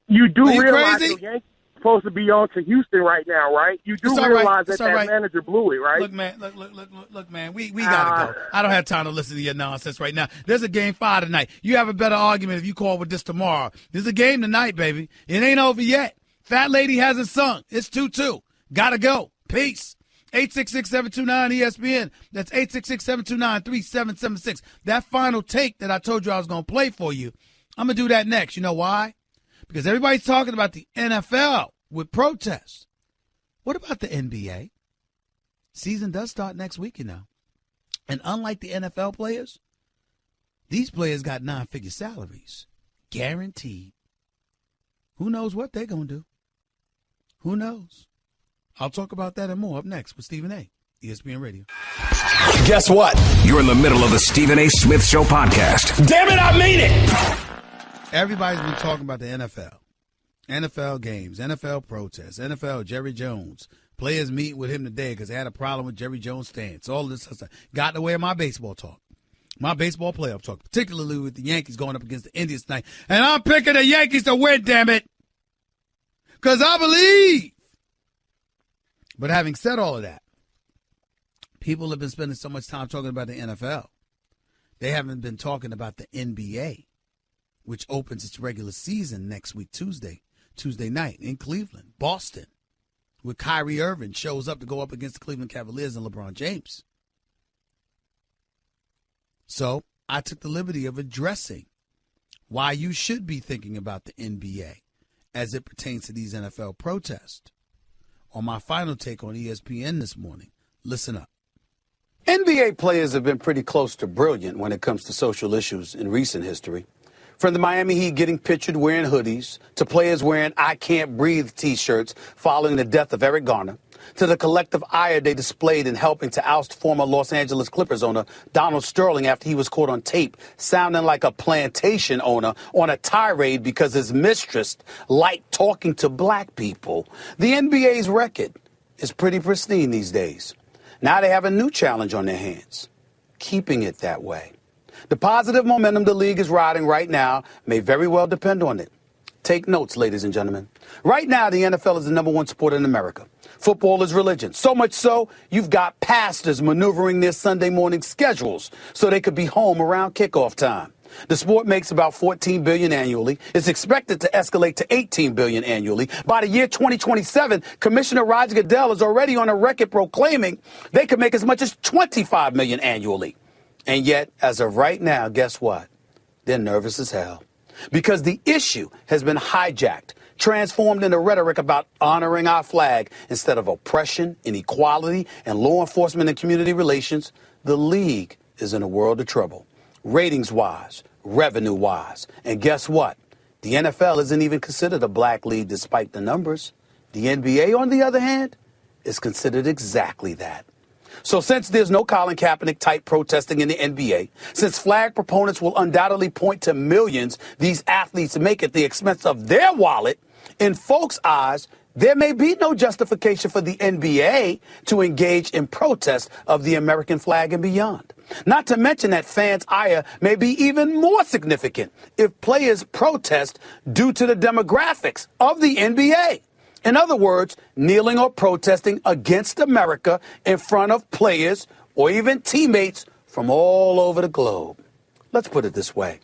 [SPEAKER 15] You do realize the Yankees supposed to be on to Houston right now, right? You do realize that manager blew it, right?
[SPEAKER 1] Look, man, we gotta go. I don't have time to listen to your nonsense right now. There's a game 5 tonight. You have a better argument if you call with this tomorrow. There's a game tonight, baby. It ain't over yet. Fat lady hasn't sung. It's 2-2. Gotta go. Peace. 866-729-ESPN. That's 866-729-3776. That final take that I told you I was going to play for you, I'm going to do that next. You know why? Because everybody's talking about the NFL with protests. What about the NBA? Season does start next week, you know. And unlike the NFL players, these players got 9-figure salaries. Guaranteed. Who knows what they're going to do? Who knows? I'll talk about that and more up next with Stephen A., ESPN Radio.
[SPEAKER 3] Guess what?
[SPEAKER 2] You're in the middle of the Stephen A. Smith Show podcast.
[SPEAKER 3] Damn it, I mean it!
[SPEAKER 1] Everybody's been talking about the NFL. NFL games, NFL protests, NFL Jerry Jones. Players meet with him today because they had a problem with Jerry Jones' stance. All this stuff got in the way of my baseball talk. My baseball playoff talk, particularly with the Yankees going up against the Indians tonight. And I'm picking the Yankees to win, damn it. Because I believe. But having said all of that, people have been spending so much time talking about the NFL. They haven't been talking about the NBA, which opens its regular season next week, Tuesday night in Cleveland, Boston, where Kyrie Irving shows up to go up against the Cleveland Cavaliers and LeBron James. So I took the liberty of addressing why you should be thinking about the NBA as it pertains to these NFL protests. On my final take on ESPN this morning, listen up.
[SPEAKER 16] NBA players have been pretty close to brilliant when it comes to social issues in recent history. From the Miami Heat getting pictured wearing hoodies, to players wearing I Can't Breathe T-shirts following the death of Eric Garner, to the collective ire they displayed in helping to oust former Los Angeles Clippers owner Donald Sterling after he was caught on tape sounding like a plantation owner on a tirade because his mistress liked talking to black people. The NBA's record is pretty pristine these days. Now they have a new challenge on their hands, keeping it that way. The positive momentum the league is riding right now may very well depend on it. Take notes, ladies and gentlemen. Right now, the NFL is the #1 sport in America. Football is religion. So much so, you've got pastors maneuvering their Sunday morning schedules so they could be home around kickoff time. The sport makes about $14 billion annually. It's expected to escalate to $18 billion annually. By the year 2027, Commissioner Roger Goodell is already on a record proclaiming they could make as much as $25 million annually. And yet, as of right now, guess what? They're nervous as hell. Because the issue has been hijacked, transformed into rhetoric about honoring our flag instead of oppression, inequality, and law enforcement and community relations. The league is in a world of trouble, ratings-wise, revenue-wise. And guess what? The NFL isn't even considered a black league despite the numbers. The NBA, on the other hand, is considered exactly that. So since there's no Colin Kaepernick-type protesting in the NBA, since flag proponents will undoubtedly point to millions these athletes make at the expense of their wallet, in folks' eyes, there may be no justification for the NBA to engage in protest of the American flag and beyond. Not to mention that fans' ire may be even more significant if players protest due to the demographics of the NBA. In other words, kneeling or protesting against America in front of players or even teammates from all over the globe. Let's put it this way.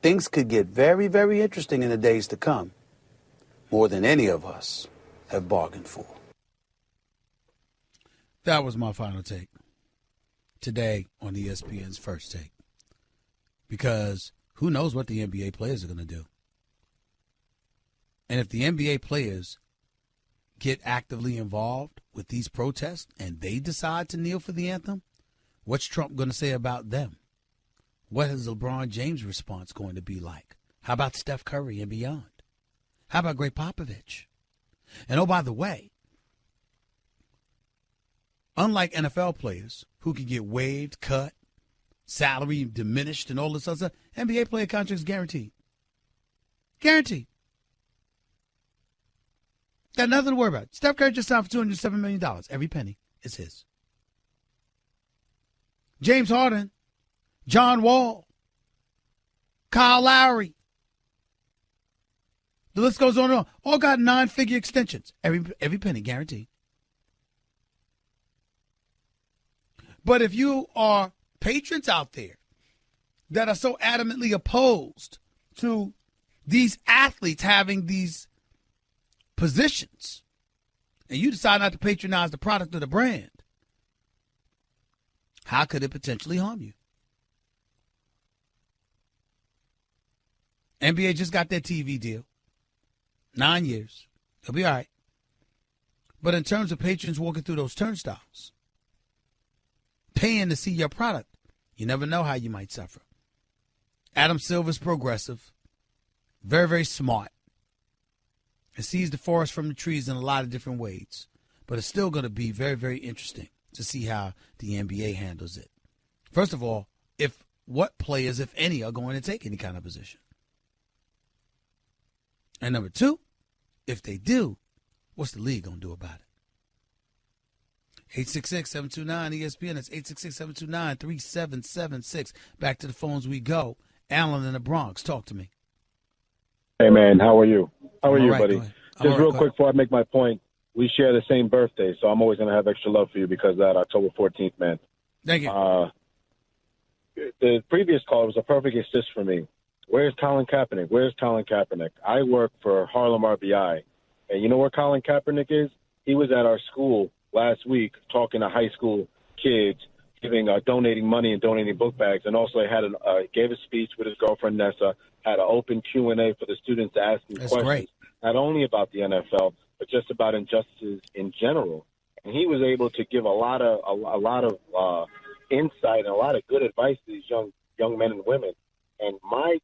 [SPEAKER 16] Things could get very, very interesting in the days to come, more than any of us have bargained for.
[SPEAKER 1] That was my final take today on ESPN's First Take. Because who knows what the NBA players are going to do. And if the NBA players get actively involved with these protests and they decide to kneel for the anthem, what's Trump going to say about them? What is LeBron James' response going to be like? How about Steph Curry and beyond? How about Greg Popovich? And oh, by the way, unlike NFL players who can get waived, cut, salary diminished, and all this other stuff, NBA player contracts guaranteed. Guaranteed. Got nothing to worry about. Steph Curry just signed for $207 million. Every penny is his. James Harden, John Wall, Kyle Lowry. The list goes on and on. All got 9-figure extensions. Every penny guaranteed. But if you are patrons out there that are so adamantly opposed to these athletes having these positions, and you decide not to patronize the product of the brand, how could it potentially harm you? NBA just got their TV deal. 9 years. They'll be all right. But in terms of patrons walking through those turnstiles, paying to see your product, you never know how you might suffer. Adam Silver's progressive, very, very smart. It sees the forest from the trees in a lot of different ways. But it's still going to be very, very interesting to see how the NBA handles it. First of all, what players, if any, are going to take any kind of position. And number two, if they what's the league going to do about it? 866-729-ESPN. That's 866-729-3776. Back to the phones we go. Alan in the Bronx, talk to me.
[SPEAKER 17] Hey, man, how are you? How are you,
[SPEAKER 1] right,
[SPEAKER 17] buddy? Just real quick before I make my point, we share the same birthday, so I'm always going to have extra love for you because of that, October 14th, man.
[SPEAKER 1] Thank you.
[SPEAKER 17] The previous call was a perfect assist for me. Where's Colin Kaepernick? Where's Colin Kaepernick? I work for Harlem RBI, and you know where Colin Kaepernick is? He was at our school last week talking to high school kids donating money and donating book bags, and also gave a speech with his girlfriend Nessa, had an open Q&A for the students to ask him questions,
[SPEAKER 1] great.
[SPEAKER 17] not only about the NFL but just about injustices in general. And he was able to give a lot of insight and a lot of good advice to these young men and women. And my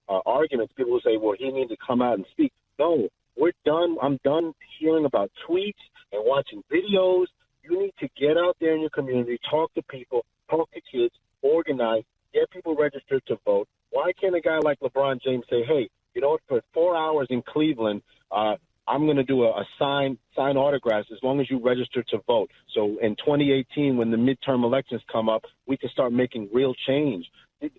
[SPEAKER 17] arguments, people will say, well, he needs to come out and speak. No, we're done. I'm done hearing about tweets and watching videos. You need to get out there in your community, talk to people, talk to kids, organize, get people registered to vote. Why can't a guy like LeBron James say, hey, you know what, for 4 hours in Cleveland, I'm going to do a sign autographs as long as you register to vote. So in 2018, when the midterm elections come up, we can start making real change.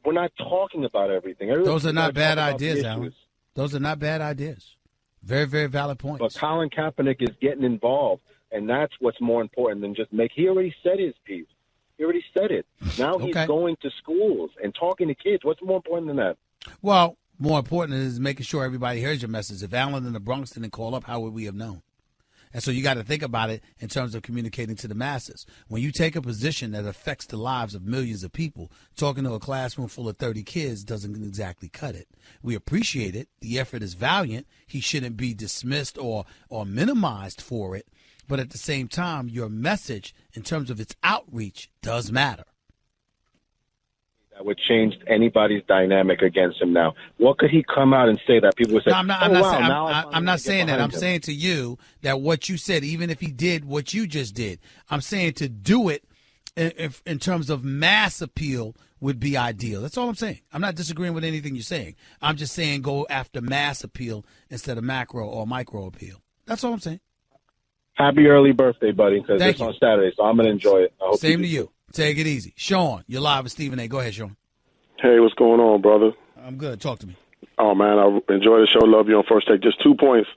[SPEAKER 17] We're not talking about everything.
[SPEAKER 1] Those are not bad ideas, Alan. Those are not bad ideas. Very, very valid points.
[SPEAKER 17] But Colin Kaepernick is getting involved, and that's what's more important than just he already said his piece. He already said it. Now he's going to schools and talking to kids. What's more important than that?
[SPEAKER 1] Well, more important is making sure everybody hears your message. If Alan in the Bronx didn't call up, how would we have known? And so you got to think about it in terms of communicating to the masses. When you take a position that affects the lives of millions of people, talking to a classroom full of 30 kids doesn't exactly cut it. We appreciate it. The effort is valiant. He shouldn't be dismissed or minimized for it. But at the same time, your message in terms of its outreach does matter.
[SPEAKER 17] That would change anybody's dynamic against him now. What could he come out and say that people would say,
[SPEAKER 1] I'm not saying that. I'm saying to you that what you said, even if he did what you just did, I'm saying to do it in terms of mass appeal would be ideal. That's all I'm saying. I'm not disagreeing with anything you're saying. I'm just saying go after mass appeal instead of macro or micro appeal. That's all I'm saying.
[SPEAKER 17] Happy early birthday, buddy, because it's on Saturday, so I'm going to enjoy it. I hope
[SPEAKER 1] Same to you. Take it easy. Sean, you're live with Stephen A. Go ahead, Sean.
[SPEAKER 18] Hey, what's going on, brother?
[SPEAKER 1] I'm good. Talk to me.
[SPEAKER 18] Oh, man, I enjoy the show. Love you on First Take. Just 2 points.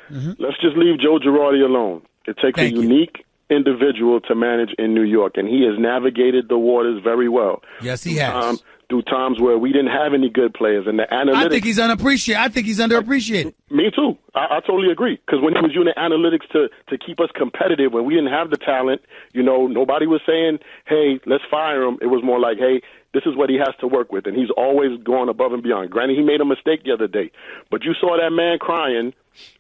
[SPEAKER 18] Let's just leave Joe Girardi alone. It takes a unique individual to manage in New York, and he has navigated the waters very well.
[SPEAKER 1] Yes, he has.
[SPEAKER 18] Through times where we didn't have any good players, and the analytics.
[SPEAKER 1] I think he's unappreciated. I think he's underappreciated.
[SPEAKER 18] Me too. I totally agree. Because when he was using the analytics to keep us competitive, when we didn't have the talent, nobody was saying, "Hey, let's fire him." It was more like, "Hey, this is what he has to work with," and he's always gone above and beyond. Granted, he made a mistake the other day, but you saw that man crying,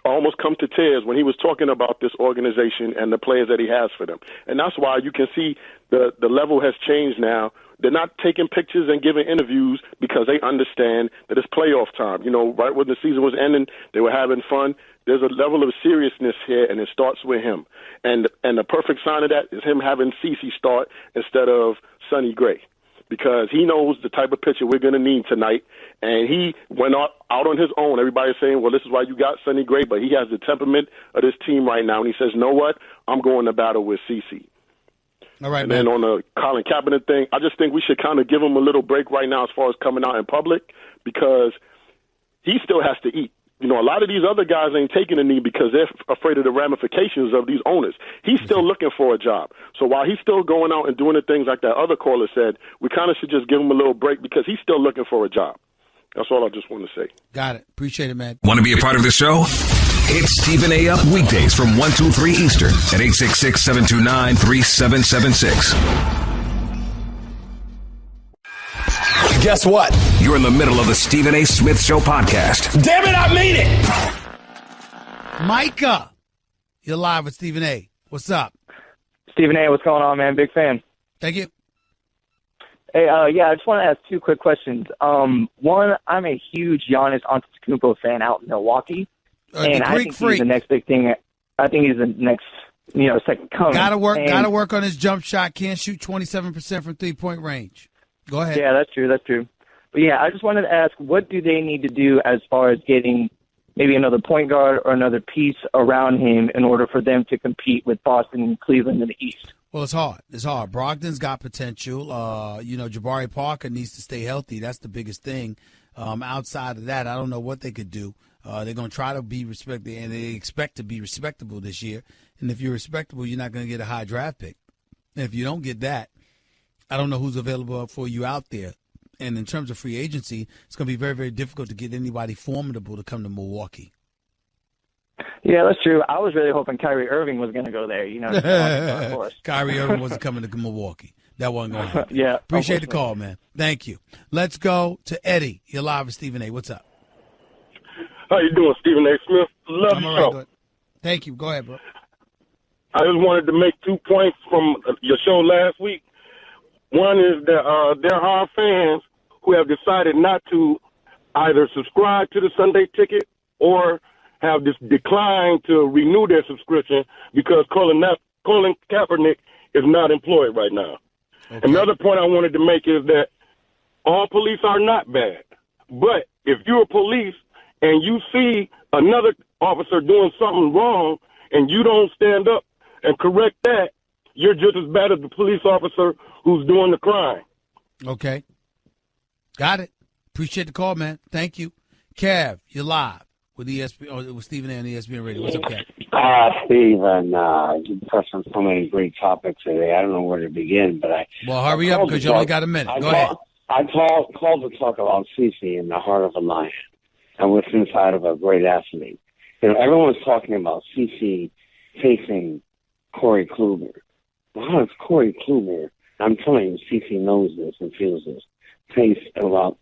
[SPEAKER 18] almost come to tears when he was talking about this organization and the players that he has for them. And that's why you can see the level has changed now. They're not taking pictures and giving interviews because they understand that it's playoff time. Right when the season was ending, they were having fun. There's a level of seriousness here, and it starts with him. And the perfect sign of that is him having CeCe start instead of Sonny Gray, because he knows the type of pitcher we're going to need tonight. And he went out on his own. Everybody's saying, well, this is why you got Sonny Gray, but he has the temperament of this team right now. And he says, you know what? I'm going to battle with CeCe.
[SPEAKER 1] All right,
[SPEAKER 18] and then on the Colin Kaepernick thing, I just think we should kind of give him a little break right now as far as coming out in public, because he still has to eat. A lot of these other guys ain't taking a knee because they're afraid of the ramifications of these owners. He's still looking for a job. So while he's still going out and doing the things like that other caller said, we kind of should just give him a little break because he's still looking for a job. That's all I just want to say.
[SPEAKER 1] Got it. Appreciate it, man.
[SPEAKER 2] Want to be a part of the show? Hit Stephen A. up weekdays from 1 to 3 Eastern at 866-729-3776.
[SPEAKER 3] Guess what?
[SPEAKER 2] You're in the middle of the Stephen A. Smith Show podcast.
[SPEAKER 3] Damn it, I mean it!
[SPEAKER 1] Micah, you're live with Stephen A. What's up?
[SPEAKER 19] Stephen A., what's going on, man? Big fan.
[SPEAKER 1] Thank you.
[SPEAKER 19] Hey, I just want to ask 2 quick questions. One, I'm a huge Giannis Antetokounmpo fan out in Milwaukee. And I think he's the next big thing. I think he's the next, second coming.
[SPEAKER 1] Gotta work on his jump shot. Can't shoot 27% from 3-point range. Go ahead.
[SPEAKER 19] Yeah, that's true. But yeah, I just wanted to ask, what do they need to do as far as getting maybe another point guard or another piece around him in order for them to compete with Boston and Cleveland in the East?
[SPEAKER 1] Well, it's hard. Brogdon's got potential. Jabari Parker needs to stay healthy. That's the biggest thing. Outside of that, I don't know what they could do. They're going to try to be respected, and they expect to be respectable this year. And if you're respectable, you're not going to get a high draft pick. And if you don't get that, I don't know who's available for you out there. And in terms of free agency, it's going to be very, very difficult to get anybody formidable to come to Milwaukee.
[SPEAKER 19] Yeah, that's true. I was really hoping Kyrie Irving was going to go there.
[SPEAKER 1] Kyrie Irving wasn't coming to Milwaukee. That wasn't going to happen.
[SPEAKER 14] Yeah.
[SPEAKER 1] Appreciate the call, man. Thank you. Let's go to Eddie. You're live with Stephen A. What's up?
[SPEAKER 20] How you doing, Stephen A. Smith? Love
[SPEAKER 1] I'm
[SPEAKER 20] your
[SPEAKER 1] all
[SPEAKER 20] show.
[SPEAKER 1] right, go ahead. Thank you. Go ahead, bro.
[SPEAKER 20] I just wanted to make 2 points from your show last week. One is that there are fans who have decided not to either subscribe to the Sunday Ticket or have declined to renew their subscription because Colin Kaepernick is not employed right now. Okay. Another point I wanted to make is that all police are not bad. But if you're police and you see another officer doing something wrong and you don't stand up and correct that, you're just as bad as the police officer who's doing the crime.
[SPEAKER 1] Okay. Got it. Appreciate the call, man. Thank you. Kev, you're live with with Stephen A. on ESPN Radio. What's up, Kev?
[SPEAKER 21] Stephen, you touched on so many great topics today. I don't know where to begin, but
[SPEAKER 1] Well, hurry up because you only got a minute. Go ahead.
[SPEAKER 21] I called to talk about CeCe in the heart of a lion and what's inside of a great athlete. Everyone's talking about CeCe facing Corey Kluber. Well, how does Corey Kluber, I'm telling you, CeCe knows this and feels this, feel about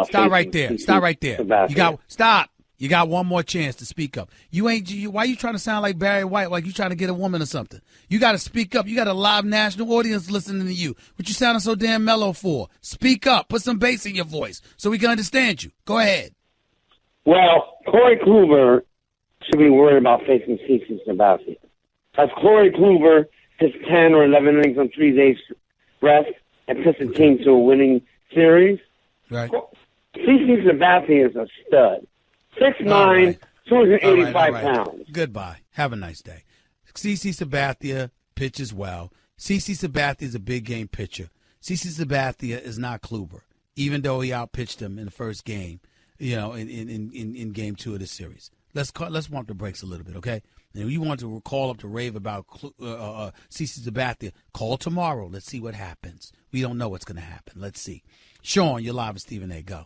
[SPEAKER 1] Stop right there.
[SPEAKER 21] CeCe
[SPEAKER 1] Stop right there.
[SPEAKER 21] Sabathia.
[SPEAKER 1] Stop. You got one more chance to speak up. Why are you trying to sound like Barry White, like you trying to get a woman or something? You got to speak up. You got a live national audience listening to you. What you sounding so damn mellow for? Speak up. Put some bass in your voice so we can understand you. Go ahead.
[SPEAKER 21] Well, Corey Kluber should be worried about facing CeCe Sabathia. Has Corey Kluber his 10 or 11 innings on 3 days rest and puts the team to a winning series?
[SPEAKER 1] Right.
[SPEAKER 21] CeCe Sabathia is a stud. 6'9", 285 pounds.
[SPEAKER 1] Goodbye. Have a nice day. CeCe Sabathia pitches well. CeCe Sabathia is a big game pitcher. CeCe Sabathia is not Kluber, even though he outpitched him in the first game, in game 2 of the series. Let's bump the brakes a little bit, okay? And if you want to call up to rave about CeCe Sabathia, call tomorrow. Let's see what happens. We don't know what's going to happen. Let's see. Sean, you're live with Stephen A. Go.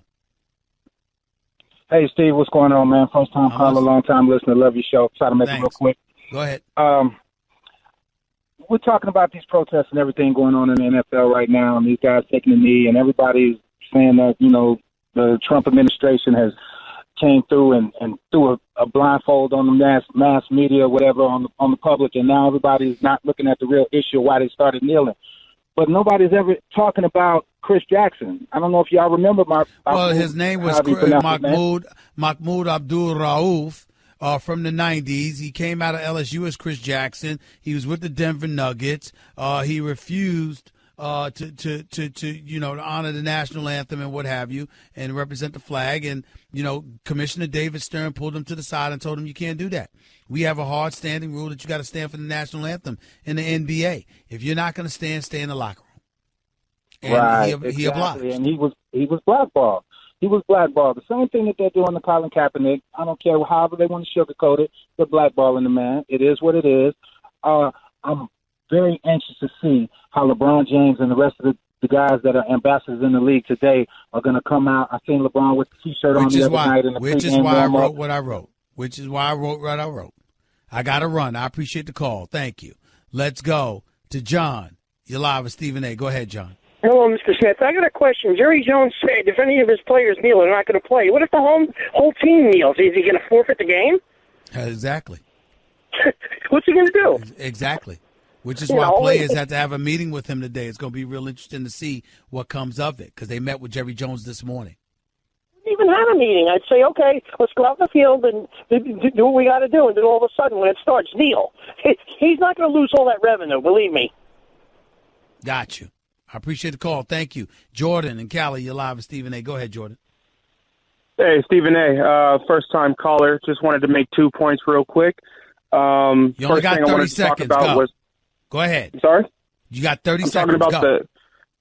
[SPEAKER 22] Hey, Steve, what's going on, man? First time caller, long time listener. Love your show. Try to make it real quick.
[SPEAKER 1] Go ahead.
[SPEAKER 22] We're talking about these protests and everything going on in the NFL right now, and these guys taking the knee, and everybody's saying that, the Trump administration has came through and threw a blindfold on the mass media, whatever, on the public, and now everybody's not looking at the real issue of why they started kneeling. But nobody's ever talking about Chris Jackson. I don't know if y'all remember
[SPEAKER 1] his name was Mahmoud Abdul Rauf from the 90s. He came out of LSU as Chris Jackson. He was with the Denver Nuggets. He refused to honor the national anthem and what have you and represent the flag. And, Commissioner David Stern pulled him to the side and told him you can't do that. We have a hard standing rule that you got to stand for the national anthem in the NBA. If you're not going to stand, stay in the locker room. And
[SPEAKER 22] right,
[SPEAKER 1] he obliged.
[SPEAKER 22] And he was blackballed. He was blackballed. The same thing that they're doing to Colin Kaepernick. I don't care however they want to sugarcoat it. They're blackballing the man. It is what it is. I'm very anxious to see how LeBron James and the rest of the guys that are ambassadors in the league today are going to come out. I seen LeBron with the T-shirt on the other night in the
[SPEAKER 1] Which is why I wrote what I wrote. Which is why I wrote what I wrote. I got to run. I appreciate the call. Thank you. Let's go to John. You're live with Stephen A. Go ahead, John.
[SPEAKER 23] Hello, Mr. Smith. I got a question. Jerry Jones said if any of his players kneel, they're not going to play. What if the whole team kneels? Is he going to forfeit the game?
[SPEAKER 1] Exactly.
[SPEAKER 23] What's he going to do?
[SPEAKER 1] Exactly. Which is why players had to have a meeting with him today. It's going to be real interesting to see what comes of it because they met with Jerry Jones this morning.
[SPEAKER 23] Even had a meeting. I'd say, okay, let's go out in the field and do what we got to do. And then all of a sudden, when it starts, kneel. He's not going to lose all that revenue, believe me.
[SPEAKER 1] Got you. I appreciate the call. Thank you. Jordan and Cali, you're live with Stephen A. Go ahead, Jordan.
[SPEAKER 24] Hey, Stephen A. First-time caller. Just wanted to make 2 points real quick.
[SPEAKER 1] You only got 30 seconds. Go ahead.
[SPEAKER 24] Sorry?
[SPEAKER 1] You got 30 seconds.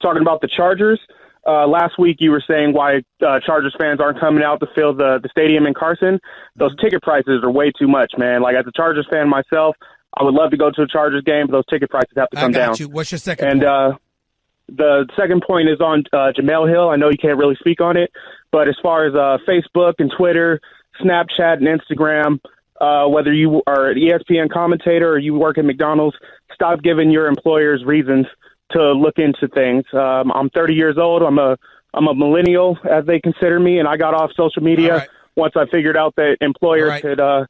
[SPEAKER 24] Talking about the Chargers. Last week you were saying why Chargers fans aren't coming out to fill the stadium in Carson. Those ticket prices are way too much, man. Like, as a Chargers fan myself, I would love to go to a Chargers game, but those ticket prices have to come down.
[SPEAKER 1] I got you. What's your second point?
[SPEAKER 24] The second point is on Jemele Hill. I know you can't really speak on it, but as far as Facebook and Twitter, Snapchat and Instagram, whether you are an ESPN commentator or you work at McDonald's, stop giving your employers reasons to look into things. I'm 30 years old. I'm a millennial, as they consider me, and I got off social media once I figured out that employers could go.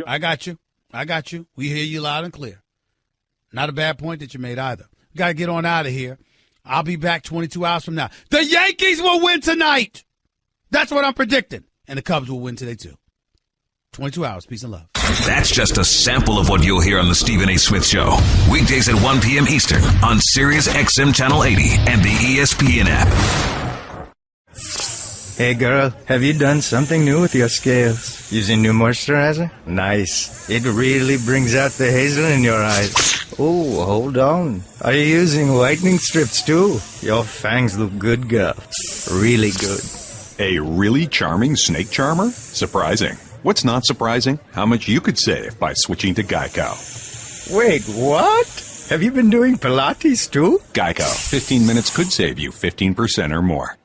[SPEAKER 1] I got you. We hear you loud and clear. Not a bad point that you made either. We got to get on out of here. I'll be back 22 hours from now. The Yankees will win tonight. That's what I'm predicting. And the Cubs will win today, too. 22 hours. Peace and love.
[SPEAKER 2] That's just a sample of what you'll hear on the Stephen A. Smith Show. Weekdays at 1 p.m. Eastern on Sirius XM Channel 80 and the ESPN app.
[SPEAKER 11] Hey girl, have you done something new with your scales? Using new moisturizer? Nice. It really brings out the hazel in your eyes. Oh, hold on. Are you using whitening strips too? Your fangs look good, girl. Really good.
[SPEAKER 5] A really charming snake charmer? Surprising. What's not surprising? How much you could save by switching to Geico.
[SPEAKER 11] Wait, what? Have you been doing Pilates too?
[SPEAKER 5] Geico. 15 minutes could save you 15% or more.